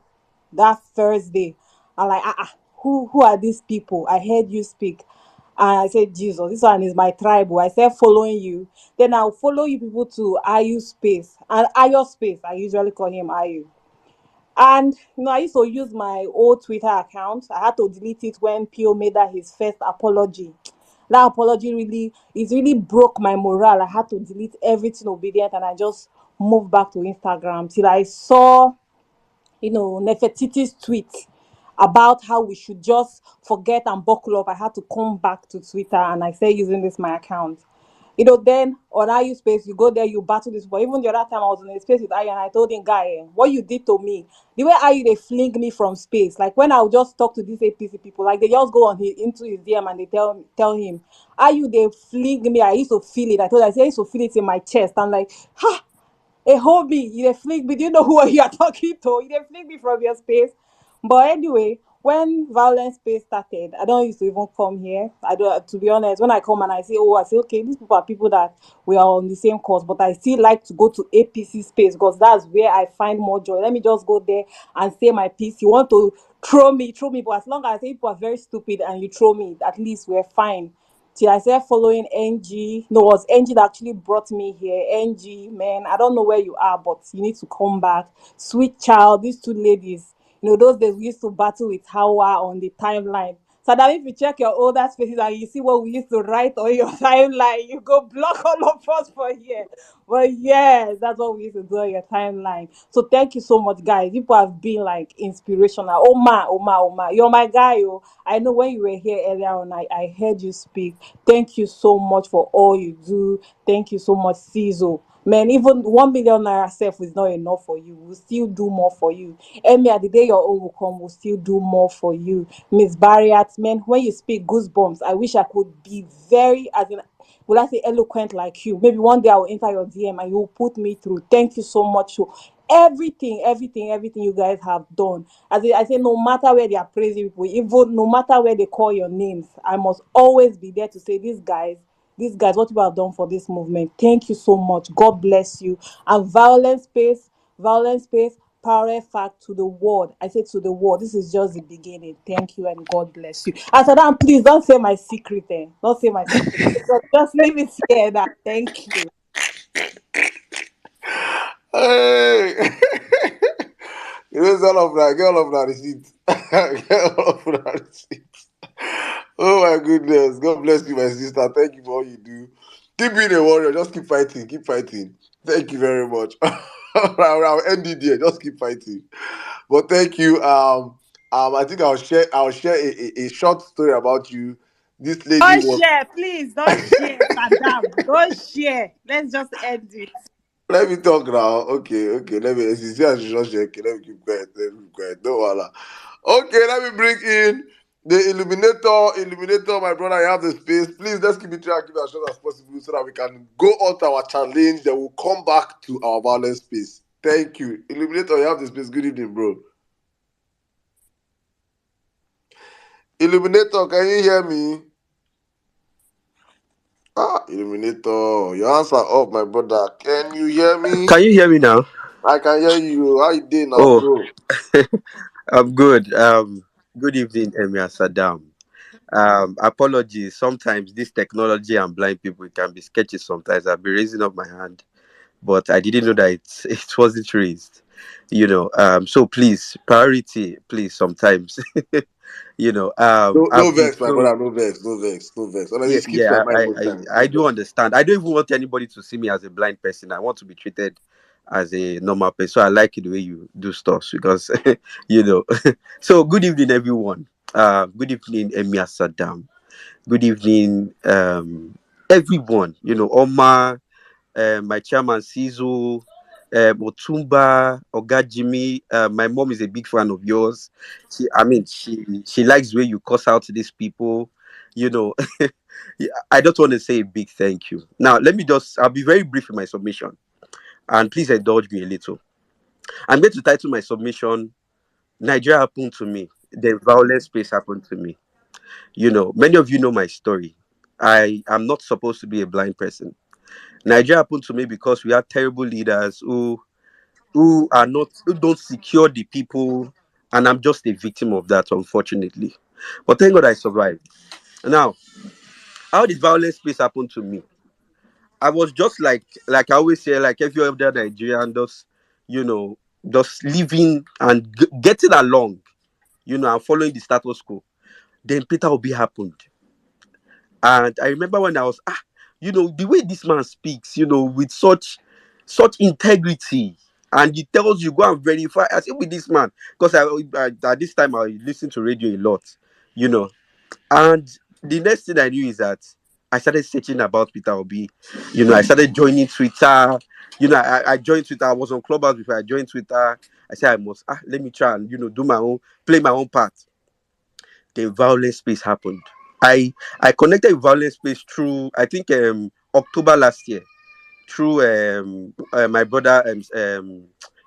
Speaker 13: that Thursday. I'm like, who are these people? I heard you speak. And I said, Jesus, this one is my tribe. I said, following you. Then I'll follow you people to Ayu Space. And Ayo Space, I usually call him Ayu. And I used to use my old Twitter account. I had to delete it when Pio made that his first apology. That apology really, it really broke my morale. I had to delete everything obedient, and I just moved back to Instagram till I saw, Nefertiti's tweet about how we should just forget and buckle up. I had to come back to Twitter, and I started using this my account. Then on IU space, you go there, you battle this. But even the other time I was in a space with IU, and I told him, guy, what you did to me, the way IU they fling me from space, like when I would just talk to these APC people, like they just go into his DM and they tell him, IU they fling me. I used to feel it. I used to feel it in my chest. I'm like, ha, a homie, you dey fling me. Do you know who you are talking to? You dey fling me from your space. But anyway, when Violence Space started, I don't used to even come here. I don't, to be honest, when I come and I say, okay, these people are people that we are on the same course, but I still like to go to APC space because that's where I find more joy. Let me just go there and say my piece. You want to throw me, but as long as people are very stupid and you throw me, at least we're fine. Till I started following NG. No, it was NG that actually brought me here. NG, man, I don't know where you are, but you need to come back. Sweet Child, these two ladies. Those days we used to battle with Hawa on the timeline. So that if you check your older spaces and you see what we used to write on your timeline, you go block all of us for here. But yes, that's what we used to do on your timeline. So thank you so much, guys. People have been like inspirational. Oma, you're my guy. Oh. I know when you were here earlier on, I heard you speak. Thank you so much for all you do. Thank you so much, Cizo. Man, even 1 million naira self is not enough for you. We'll still do more for you. Emia, the day your own will come, we'll still do more for you. Miss Barriat, man, when you speak goosebumps, I wish I could be very, as in, will I say eloquent like you? Maybe one day I will enter your DM and you will put me through. Thank you so much. So everything you guys have done. I say, no matter where they are praising people, even no matter where they call your names, I must always be there to say, these guys, what you have done for this movement. Thank you so much. God bless you. And violence space, power fact to the world. I say to the world, this is just the beginning. Thank you and God bless you. And Saddam, please don't say my secret. Don't say my secret. Just leave it here. Now. Thank you.
Speaker 2: Hey, get all of that receipt. Get all of that receipt. Oh my goodness. God bless you, my sister. Thank you for all you do. Keep being a warrior. Just keep fighting. Keep fighting. Thank you very much. I'll end it there. Just keep fighting. But thank you. I think I'll share a short story about you. This lady
Speaker 13: Don't
Speaker 2: was.
Speaker 13: share, please. Don't share, Saddam. Don't share. Let's just end it.
Speaker 2: Let me talk now. Okay. Let me. Since I should not share, okay, let me keep quiet. Let me keep quiet. Don't worry. Okay, let me bring in the illuminator. Illuminator, my brother, you have the space. Please, let's keep it try and keep it as short as possible so that we can go on to our challenge. Then we'll come back to our violence space. Thank you. Illuminator, you have the space. Good evening, bro. Illuminator, can you hear me? Illuminator, your hands are up, my brother. Can you hear me?
Speaker 14: Can you hear me now?
Speaker 2: I can hear you. How you doing now,
Speaker 14: Oh,
Speaker 2: bro?
Speaker 14: I'm good. Good evening, Emir Saddam. Apologies. Sometimes this technology and blind people it can be sketchy. Sometimes I'll be raising up my hand, but I didn't know that it wasn't raised. So please, priority, please. Sometimes,
Speaker 2: No, no
Speaker 14: I've been
Speaker 2: vex, my
Speaker 14: so.
Speaker 2: brother. No vex. No vex. No vex. Honestly,
Speaker 14: Yeah,
Speaker 2: it keeps my
Speaker 14: yeah,
Speaker 2: mind most times.
Speaker 14: I
Speaker 2: No
Speaker 14: do
Speaker 2: vex.
Speaker 14: understand. I don't even want anybody to see me as a blind person. I want to be treated as a normal person. So I like it the way you do stuff because you know. So good evening, everyone. Good evening, Emir Saddam. Good evening, everyone. Oma, my chairman Sizo, Otumba, Ogajimi. My mom is a big fan of yours. She likes the way you cuss out these people. You know, yeah, I just want to say a big thank you. Now, I'll be very brief in my submission, and please indulge me a little. I'm going to title my submission Nigeria happened to me. The violent space happened to me. Many of you know my story. I am not supposed to be a blind person. Nigeria happened to me because we have terrible leaders who don't secure the people, and I'm just a victim of that, unfortunately. But thank God I survived. Now, how did violent space happen to me? I was just like I always say, like every other Nigerian, you know, just living and getting along, and following the status quo. Then Peter Obi happened. And I remember when I was the way this man speaks, with such integrity, and he tells you go and verify. I say with this man, because I at this time I listen to radio a lot, you know. And the next thing I knew is that I started searching about Peter Obi. I started joining Twitter. I joined Twitter. I was on Clubhouse before I joined Twitter. I said I must let me try and do my own, play my own part. The violent space happened. I connected with violent space through, I think, October last year, through my brother,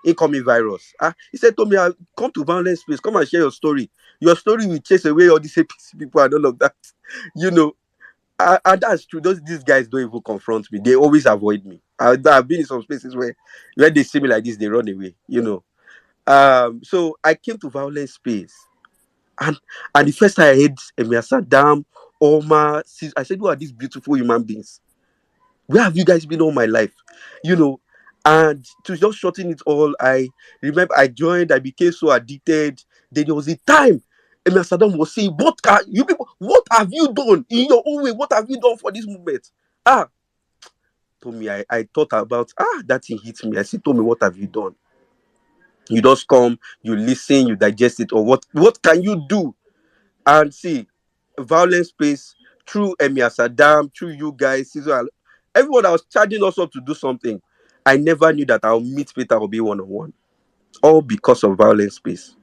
Speaker 14: incoming virus. He said to me, come to violent space, come and share your story. Your story will chase away all these APC people and all of that. you know and that's true. These guys don't even confront me. They always avoid me. I've been in some spaces where when they see me like this, they run away. So I came to violent space, and the first time I heard Emir Saddam, Omar, I said, who are these beautiful human beings? Where have you guys been all my life? You know, and to just shorten it all, I remember I joined, I became so addicted. Then there was a time Emir Saddam was saying, what have you done in your own way? What have you done for this movement? To me, I thought about that thing hit me. I said, Tommy, what have you done? You just come, you listen, you digest it, or what can you do? And see, violent space through Emir Saddam, through you guys, everyone that was charging us up to do something. I never knew that I'll meet Peter Obi one-on-one. All because of violent space.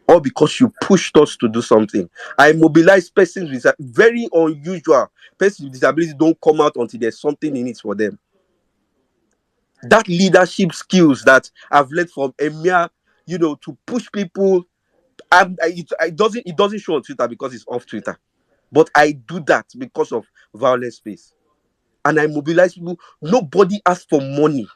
Speaker 14: All because you pushed us to do something. I mobilized persons with very unusual. Persons with disabilities don't come out until there's something in it for them. That leadership skills that I've learned from Emir, to push people. It doesn't show on Twitter because it's off Twitter. But I do that because of violent space. And I mobilize people. Nobody asked for money.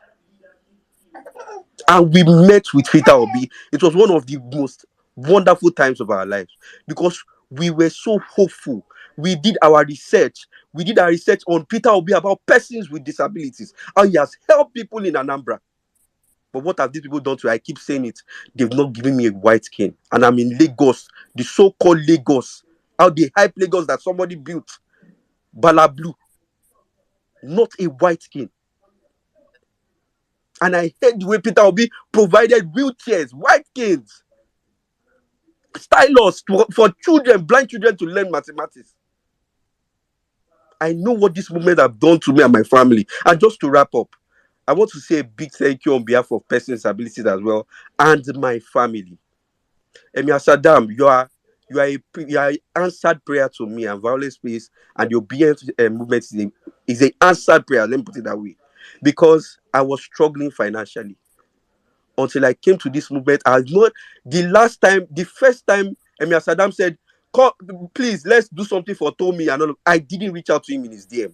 Speaker 14: And we met with Peter Obi. It was one of the most wonderful times of our lives because we were so hopeful. We did our research. We did our research on Peter Obi about persons with disabilities. How he has helped people in Anambra. But what have these people done to you? I keep saying it. They've not given me a white cane. And I'm in Lagos, the so-called Lagos. How they hype Lagos that somebody built. Bala Blue. Not a white cane. And I heard the way Peter Obi provided wheelchairs, white canes, stylus for children, blind children to learn mathematics. I know what this movement have done to me and my family. And just to wrap up, I want to say a big thank you on behalf of persons with disabilities as well and my family. Emir Saddam, you are an answered prayer to me and violence space, and your obedience movement is an answered prayer. Let me put it that way, because I was struggling financially until I came to this movement. I know the first time Emir Saddam said, please, let's do something for Tommy and all. I didn't reach out to him in his DM.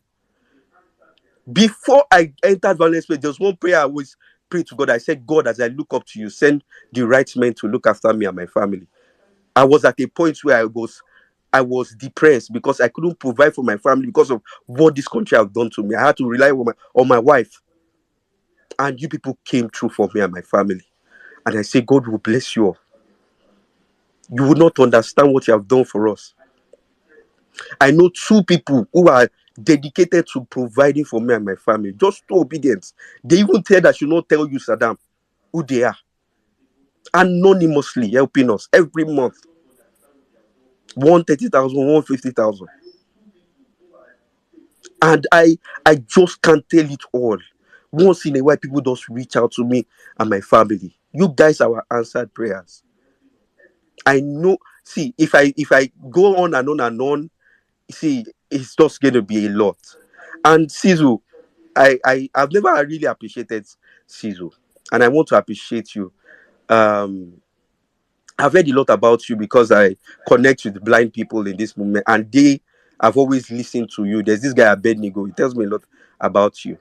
Speaker 14: Before I entered violence space, there was one prayer I always pray to God. I said, God, as I look up to you, send the right men to look after me and my family. I was at a point where I was depressed because I couldn't provide for my family because of what this country have done to me. I had to rely on my wife. And you people came through for me and my family. And I say, God will bless you all. You will not understand what you have done for us. I know two people who are dedicated to providing for me and my family. Just two obedience. They even said I should not tell you, Saddam, who they are. Anonymously helping us every month. 130,000, 150,000. And I just can't tell it all. Once in a while, people just reach out to me and my family. You guys are our answered prayers. I know. See, if I go on and on and on, see, it's just going to be a lot. And Sizu, I've never really appreciated Sizu, and I want to appreciate you. I've heard a lot about you because I connect with blind people in this movement, and I've always listened to you. There's this guy Abednego. He tells me a lot about you.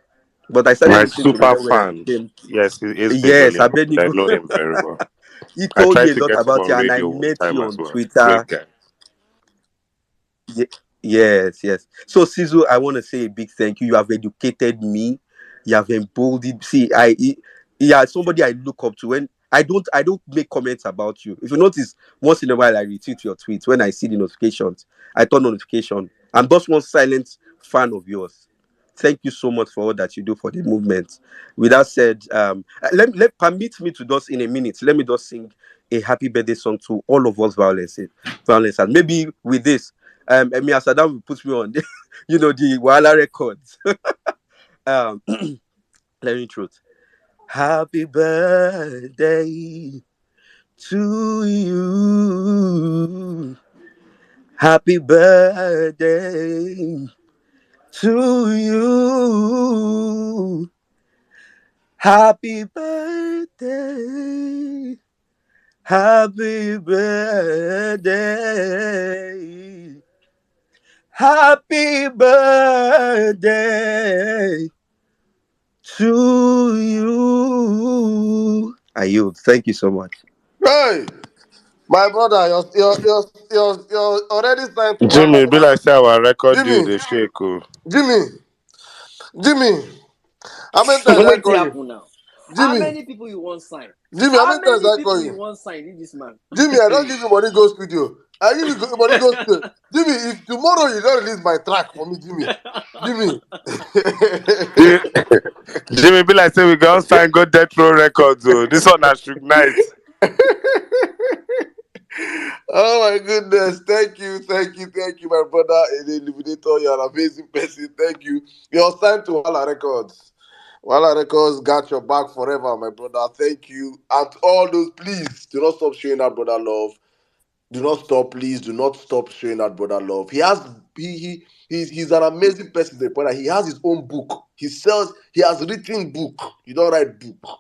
Speaker 14: But I started
Speaker 8: My
Speaker 14: listening to you
Speaker 8: super
Speaker 14: when I
Speaker 8: fan.
Speaker 14: became.
Speaker 8: Yes, he's been on
Speaker 14: Yes,
Speaker 8: your pod. I
Speaker 14: Abednego.
Speaker 8: know him very well.
Speaker 14: He
Speaker 8: I
Speaker 14: told me
Speaker 8: tried
Speaker 14: a
Speaker 8: to
Speaker 14: lot
Speaker 8: get him
Speaker 14: about
Speaker 8: on
Speaker 14: you, and I
Speaker 8: radio one
Speaker 14: met
Speaker 8: time
Speaker 14: you
Speaker 8: as
Speaker 14: on
Speaker 8: well.
Speaker 14: Twitter.
Speaker 8: Great guy.
Speaker 14: Yes. So Sizu, I want to say a big thank you. You have educated me. You have emboldened. See, yeah, somebody I look up to. When I don't make comments about you. If you notice, once in a while I retweet your tweets when I see the notifications. I turn on notification. I'm just one silent fan of yours. Thank you so much for all that you do for the movement. With that said, let permit me to just in a minute. Let me just sing a happy birthday song to all of us, violence, and maybe with this, Emir Saddam will put me on, the Wala records. um, let me truth. Happy birthday to you. Happy birthday to you. Happy birthday. Happy birthday. Happy birthday to you. Ayub, thank you so much.
Speaker 2: Hey, my brother, you're already signed to
Speaker 8: Jimmy,
Speaker 2: Ghana.
Speaker 8: be like say our record deal
Speaker 2: Jimmy,
Speaker 8: they shake. Oh.
Speaker 2: Jimmy, Jimmy. How many times I
Speaker 15: Wait till
Speaker 2: call you?
Speaker 15: happen now. How
Speaker 2: Jimmy,
Speaker 15: many people you want sign?
Speaker 2: Jimmy, how
Speaker 15: How
Speaker 2: many times
Speaker 15: many
Speaker 2: I call
Speaker 15: people you
Speaker 2: you?
Speaker 15: want sign in this man?
Speaker 2: Jimmy, I don't give you money go studio. I give you money go studio. Jimmy, if tomorrow you don't release my track for me, Jimmy.
Speaker 8: Jimmy, Jimmy, be like say we gonna sign go Death Row Records. Oh. This one I should night.
Speaker 2: Oh my goodness. Thank you, my brother, the illuminator. You're an amazing person. Thank you. You're signed to Wala Records. Wala Records got your back forever, my brother. Thank you. And to all those, please do not stop showing that brother love. Do not stop, please. Do not stop showing that brother love. He's an amazing person to the point that he has his own book. He has written book. He don't write book.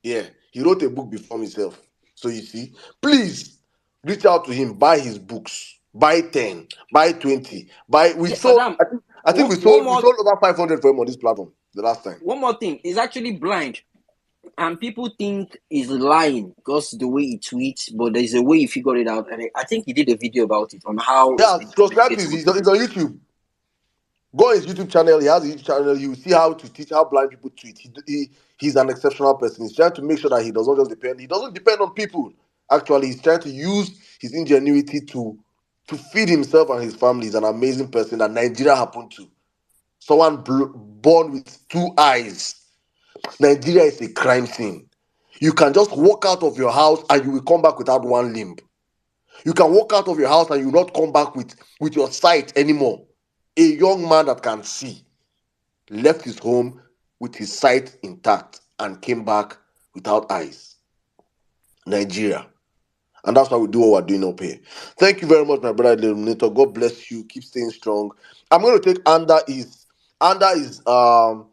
Speaker 2: Yeah, he wrote a book before himself. So you see, please reach out to him, buy his books, buy 10, buy 20, buy. We
Speaker 15: Yeah,
Speaker 2: sold.
Speaker 15: Saddam.
Speaker 2: I think we
Speaker 15: One
Speaker 2: sold. We
Speaker 15: more,
Speaker 2: sold over 500 for him on this platform the last time.
Speaker 15: one more thing. He's actually blind, and people think he's lying because the way he tweets. But there's a way he figured it out, and I think he did a video about it on how he's
Speaker 2: Yeah,
Speaker 15: been
Speaker 2: subscribe to
Speaker 15: communicating
Speaker 2: his.
Speaker 15: with
Speaker 2: He's
Speaker 15: people.
Speaker 2: on YouTube. Go on his YouTube channel. He has a YouTube channel. You will see how to teach how blind people tweet. He's an exceptional person. He's trying to make sure that he doesn't just depend. He doesn't depend on people. Actually, he's trying to use his ingenuity to feed himself and his family. He's an amazing person that Nigeria happened to. Someone born with two eyes. Nigeria is a crime scene. You can just walk out of your house and you will come back without one limb. You can walk out of your house and you will not come back with your sight anymore. A young man that can see left his home with his sight intact and came back without eyes. Nigeria. And that's why we do what we're doing up here. Thank you very much, my brother the Illuminator. God bless you. Keep staying strong. I'm going to take under is the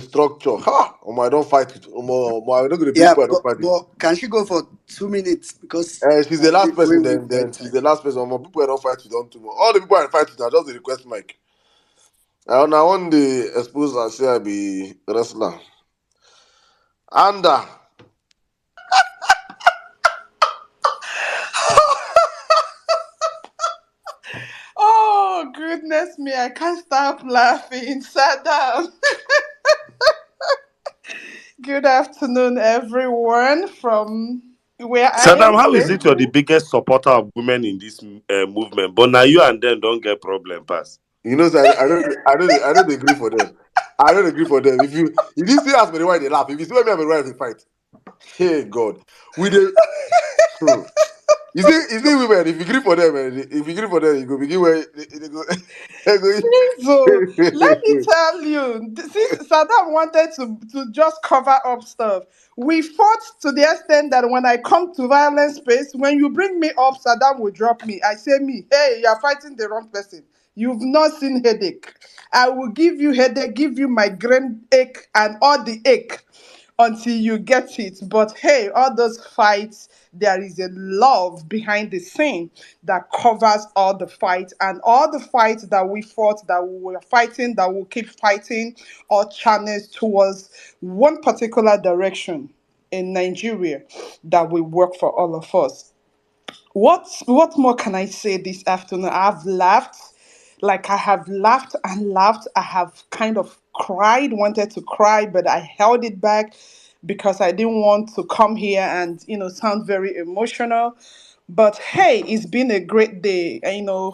Speaker 2: structure. Ha! I don't fight it. I'm not going to bring
Speaker 5: Yeah,
Speaker 2: people I don't
Speaker 5: but
Speaker 2: fight it.
Speaker 5: but can she go for 2 minutes because
Speaker 2: She's the last person.
Speaker 5: going
Speaker 2: Then
Speaker 5: with
Speaker 2: she's
Speaker 5: time?
Speaker 2: the last person. More people I don't fight with on tomorrow. All the people I fight with are just the request mic. And I want the expose and say I be wrestler. Under.
Speaker 3: Oh, goodness me. I can't stop laughing. Sat down. Good afternoon, everyone, from where I am.
Speaker 8: Saddam, how is it you're the biggest supporter of women in this movement? But now you and them don't get problem, pass.
Speaker 2: You know, so I don't agree for them. I don't agree for them. If you see us by the way they laugh, if you see me by the way they fight, hey God, we dey. Hmm. You see women. If you agree for them, you go begin where they go.
Speaker 3: So let me
Speaker 2: They go.
Speaker 3: tell you, since Saddam wanted to just cover up stuff, we fought to the extent that when I come to violent space, when you bring me up, Saddam will drop me. I say, me, hey, you're fighting the wrong person. You've not seen headache. I will give you headache, give you migraine ache and all the ache until you get it. But hey, all those fights, there is a love behind the scene that covers all the fights, and all the fights that we fought, that we were fighting, that we'll keep fighting, all channels towards one particular direction in Nigeria that will work for all of us. What more can I say this afternoon? I've laughed, like I have laughed and laughed. I have kind of cried, wanted to cry, but I held it back because I didn't want to come here and sound very emotional.
Speaker 7: But hey, it's been a great day.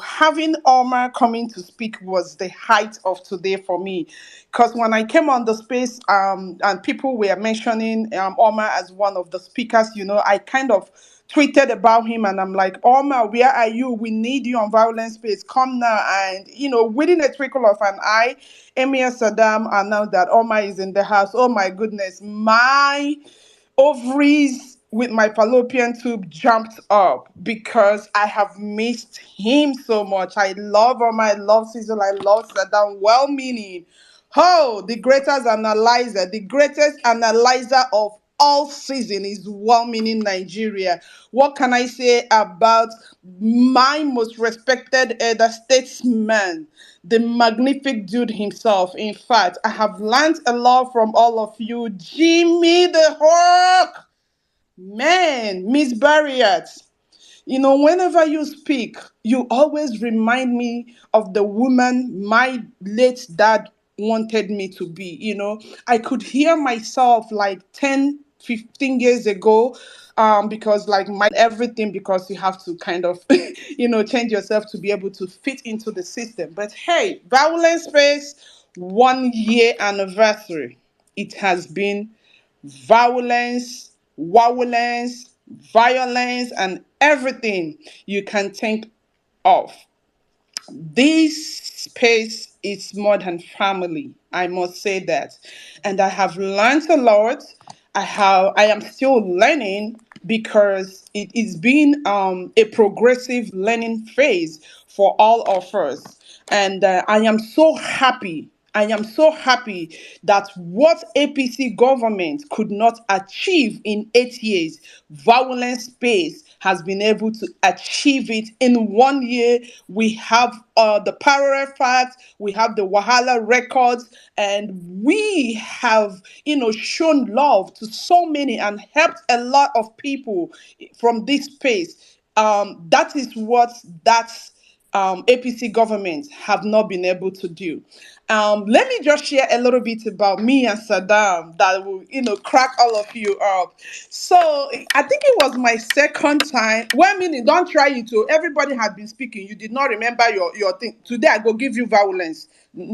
Speaker 7: Having Omar coming to speak was the height of today for me. Because when I came on the space, and people were mentioning Omar as one of the speakers, I kind of tweeted about him and I'm like, Omar, where are you? We need you on Violence Space. Come now. And, within a trickle of an eye, Emir Saddam announced that Omar is in the house. Oh my goodness. My ovaries with my fallopian tube jumped up because I have missed him so much. I love him. I love Cecil. I love Saddam. Well meaning. Oh, the greatest analyzer of all season is well meaning Nigeria. What can I say about my most respected elder statesman, the magnific dude himself? In fact, I have learned a lot from all of you. Jimmy the Hawk, man, Miss Barriott. Whenever you speak, you always remind me of the woman my late dad wanted me to be. I could hear myself like 10, 15 years ago, because like my everything, because you have to kind of, change yourself to be able to fit into the system. But hey, Violence Space 1 year anniversary. It has been violence, wawulence, violence, and everything you can think of. This space is more than family. I must say that. And I have learned a lot. I am still learning because it is been a progressive learning phase for all of us. And I am so happy. I am so happy that what APC government could not achieve in 8 years, Violence Space has been able to achieve it in 1 year. We have the parallel facts, we have the Wahala records, and we have, shown love to so many and helped a lot of people from this space. That is what that's APC governments have not been able to do. Let me just share a little bit about me and Saddam that will, crack all of you up. So I think it was my second time. Well, meaning, don't try it. To everybody had been speaking. You did not remember your thing. Today I go give you violence.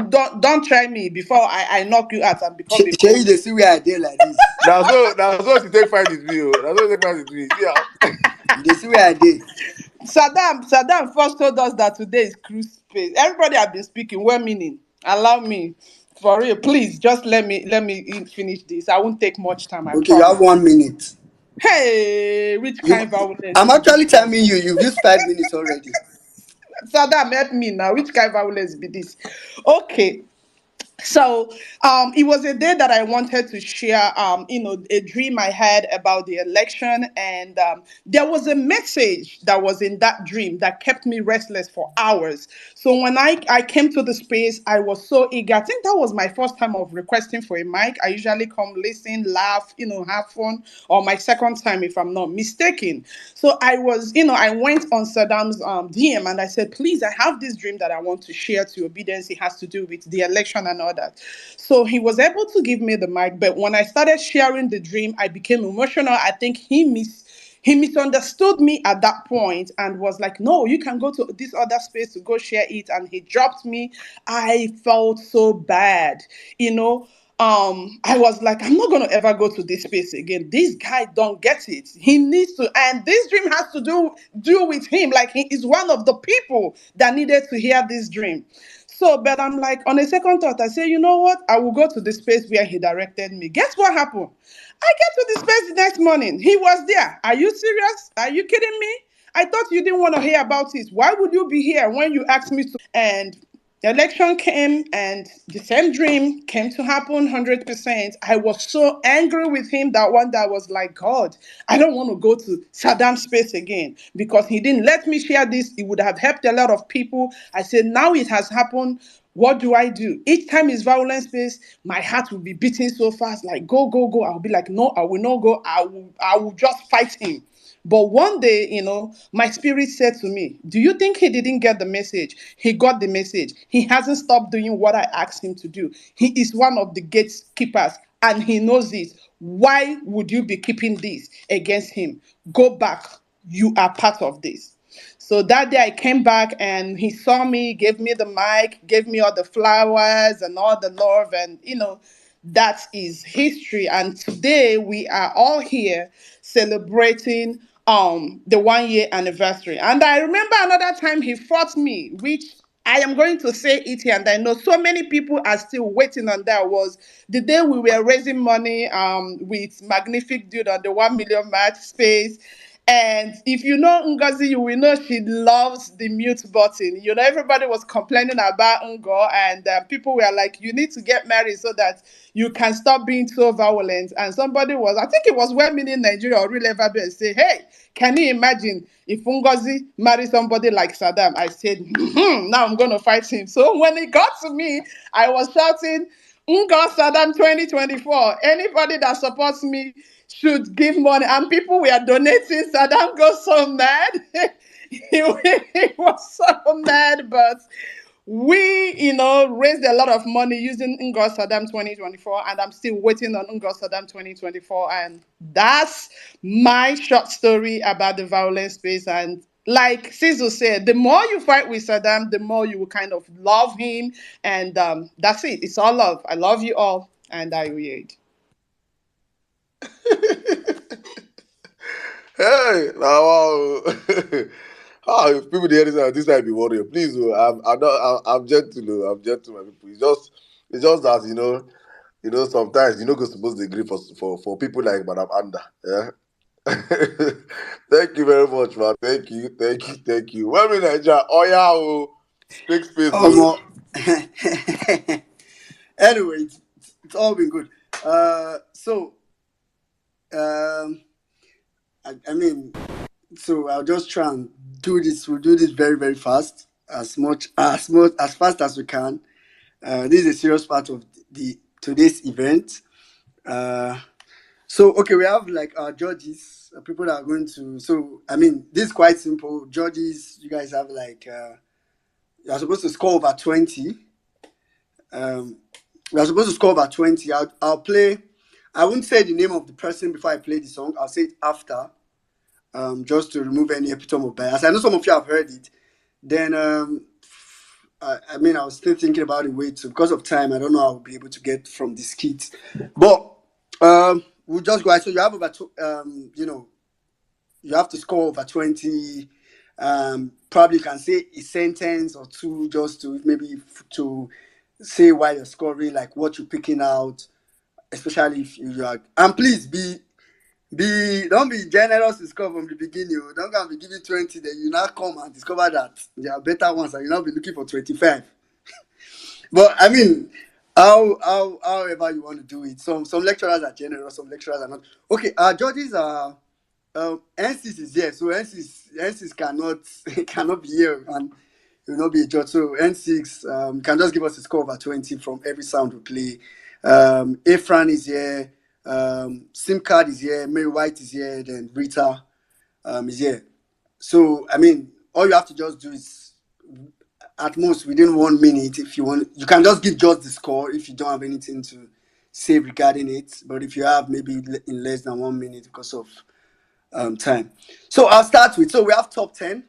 Speaker 7: Don't try me before I knock you out and become a
Speaker 5: Shey you
Speaker 7: police.
Speaker 5: dey see where I dey like this.
Speaker 2: That's what she take fight with me. Oh. That's what she take fight with me. See how
Speaker 5: You dey see where I dey.
Speaker 7: Saddam first told us that today is cruise space. Everybody have been speaking. Well meaning. Allow me. For real, please just let me finish this. I won't take much time, I
Speaker 5: Okay, you have
Speaker 7: promise.
Speaker 5: 1 minute.
Speaker 7: Hey, which
Speaker 5: You,
Speaker 7: kind violence
Speaker 5: I'm
Speaker 7: be this
Speaker 5: actually
Speaker 7: one?
Speaker 5: timing you. You've used 5 minutes already.
Speaker 7: Saddam, help me now. Which kind violence be this? Okay. So it was a day that I wanted to share, a dream I had about the election. And there was a message that was in that dream that kept me restless for hours. So when I came to the space, I was so eager. I think that was my first time of requesting for a mic. I usually come listen, laugh, have fun, or my second time if I'm not mistaken. So I went on Saddam's DM and I said, please, I have this dream that I want to share to obedience. It has to do with the election and all that. So he was able to give me the mic. But when I started sharing the dream, I became emotional. I think he misunderstood me at that point and was like, no, you can go to this other space to go share it. And he dropped me. I felt so bad, you know. I was like, I'm not gonna ever go to this space again. This guy don't get it. He needs to, and this dream has to do with him. Like he is one of the people that needed to hear this dream. So, but I'm like, on a second thought, I say, you know what? I will go to the space where he directed me. Guess what happened? I get to the space the next morning. He was there. Are you serious? Are you kidding me? I thought you didn't want to hear about it. Why would you be here when you asked me to? And the election came and the same dream came to happen 100%. I was so angry with him that one day I was like, God, I don't want to go to Saddam's space again because he didn't let me share this. It would have helped a lot of people. I said, now it has happened. What do I do? Each time is violence space, my heart will be beating so fast, like go, go, go. I'll be like, no, I will not go. I will just fight him. But one day, my spirit said to me, do you think he didn't get the message? He got the message. He hasn't stopped doing what I asked him to do. He is one of the gatekeepers and he knows this. Why would you be keeping this against him? Go back. you are part of this. So that day I came back and he saw me, gave me the mic, gave me all the flowers and all the love, and that is history. And today we are all here celebrating the 1 year anniversary. And I remember another time he fought me, which I am going to say it here, and I know so many people are still waiting on that. Was the day we were raising money with Magnific Dude on the 1 million match space. And if you know Ngozi, you will know she loves the mute button. Everybody was complaining about Ngo, and people were like, you need to get married so that you can stop being so violent. And somebody was, I think it was Well Meaning Nigeria or Real Ever Be, say, hey, can you imagine if Ngozi married somebody like Saddam? I said, now I'm going to fight him. So when it got to me, I was shouting, Ngo Saddam 2024. Anybody that supports me should give money. And people were donating. Saddam got so mad. he was so mad, but we, raised a lot of money using Ngo Saddam 2024, and I'm still waiting on Ngo Saddam 2024. And that's my short story about the violence space. And like Sizzle said, the more you fight with Saddam, the more you will kind of love him. And that's it. It's all love. I love you all. And I yield.
Speaker 2: Hey, now wow. If people hear this might be warrior. Please, I'm not. I'm gentle. I'm gentle, my people. It's just that sometimes go supposed to agree for people like Madam Anda. Yeah. Thank you very much, man. Thank you. Well, in Nigeria, oh yeah, take space,
Speaker 5: Oh, anyway, it's all been good. So I mean, so I'll just try and do this. We'll do this very, very fast, as fast as we can. This is a serious part of the today's event. So okay, we have like our judges, people that are going to. So I mean, this is quite simple. Judges, you guys have like you're supposed to score over 20. We are supposed to score over 20. I'll play. I won't say the name of the person before I play the song. I'll say it after, just to remove any epitome of bias. I know some of you have heard it. Then, I mean, I was still thinking about the way to, because of time, I don't know how I'll be able to get from the skit. But we'll just go. So you have about, you have to score over 20. Probably you can say a sentence or two just to maybe to say why you're scoring, like what you're picking out, especially if you are. And please don't be generous to score from the beginning. Don't go and be giving 20, then you now come and discover that there are better ones and you now be looking for 25. But I mean, however you want to do it. Some lecturers are generous, some lecturers are not. Okay, our judges are NCs is here, so NCs cannot be here and will not be a judge. So N6 can just give us a score over 20 from every sound we play. Efran is here, SIM card is here, Mary White is here, then Rita is here. So I mean, all you have to just do is at most within 1 minute, if you want, you can just give just the score if you don't have anything to say regarding it. But if you have, maybe in less than 1 minute because of time. So I'll start with. So we have top 10.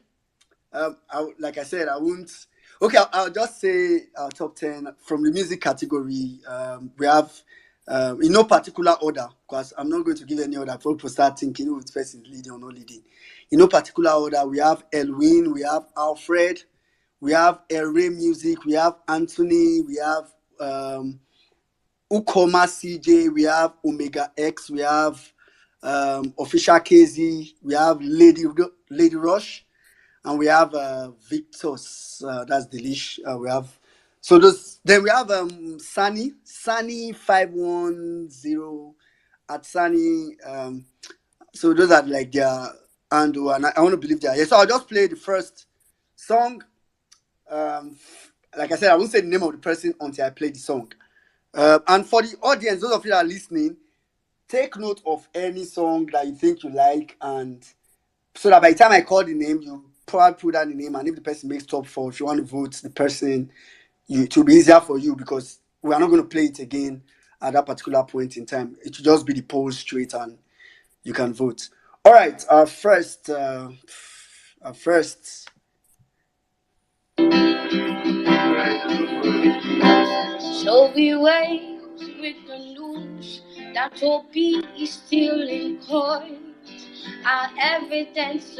Speaker 5: Like I said, I won't. Okay, I'll just say our top 10 from the music category. We have in no particular order, because I'm not going to give any order for people start thinking who this person is leading or not leading. In no particular order, we have Elwin, we have Alfred, we have Ray Music, we have Anthony, we have Ukoma CJ, we have Omega X, we have Official KZ, we have Lady Rush, and we have Victor's. That's Delish. We have so those. Then we have Sunny 510 at Sunny. So those are like their handle, and I want to believe they are. Yeah, so I'll just play the first song. Like I said, I won't say the name of the person until I play the song. And for the audience, those of you that are listening, take note of any song that you think you like, and so that by the time I call the name, you probably put down the name, and if the person makes top 4, if you want to vote the person, it will be easier for you because we are not going to play it again at that particular point in time. It will just be the poll straight and you can vote. All right, our first.
Speaker 16: So we wait with the news that your beat is still in court. Our evidence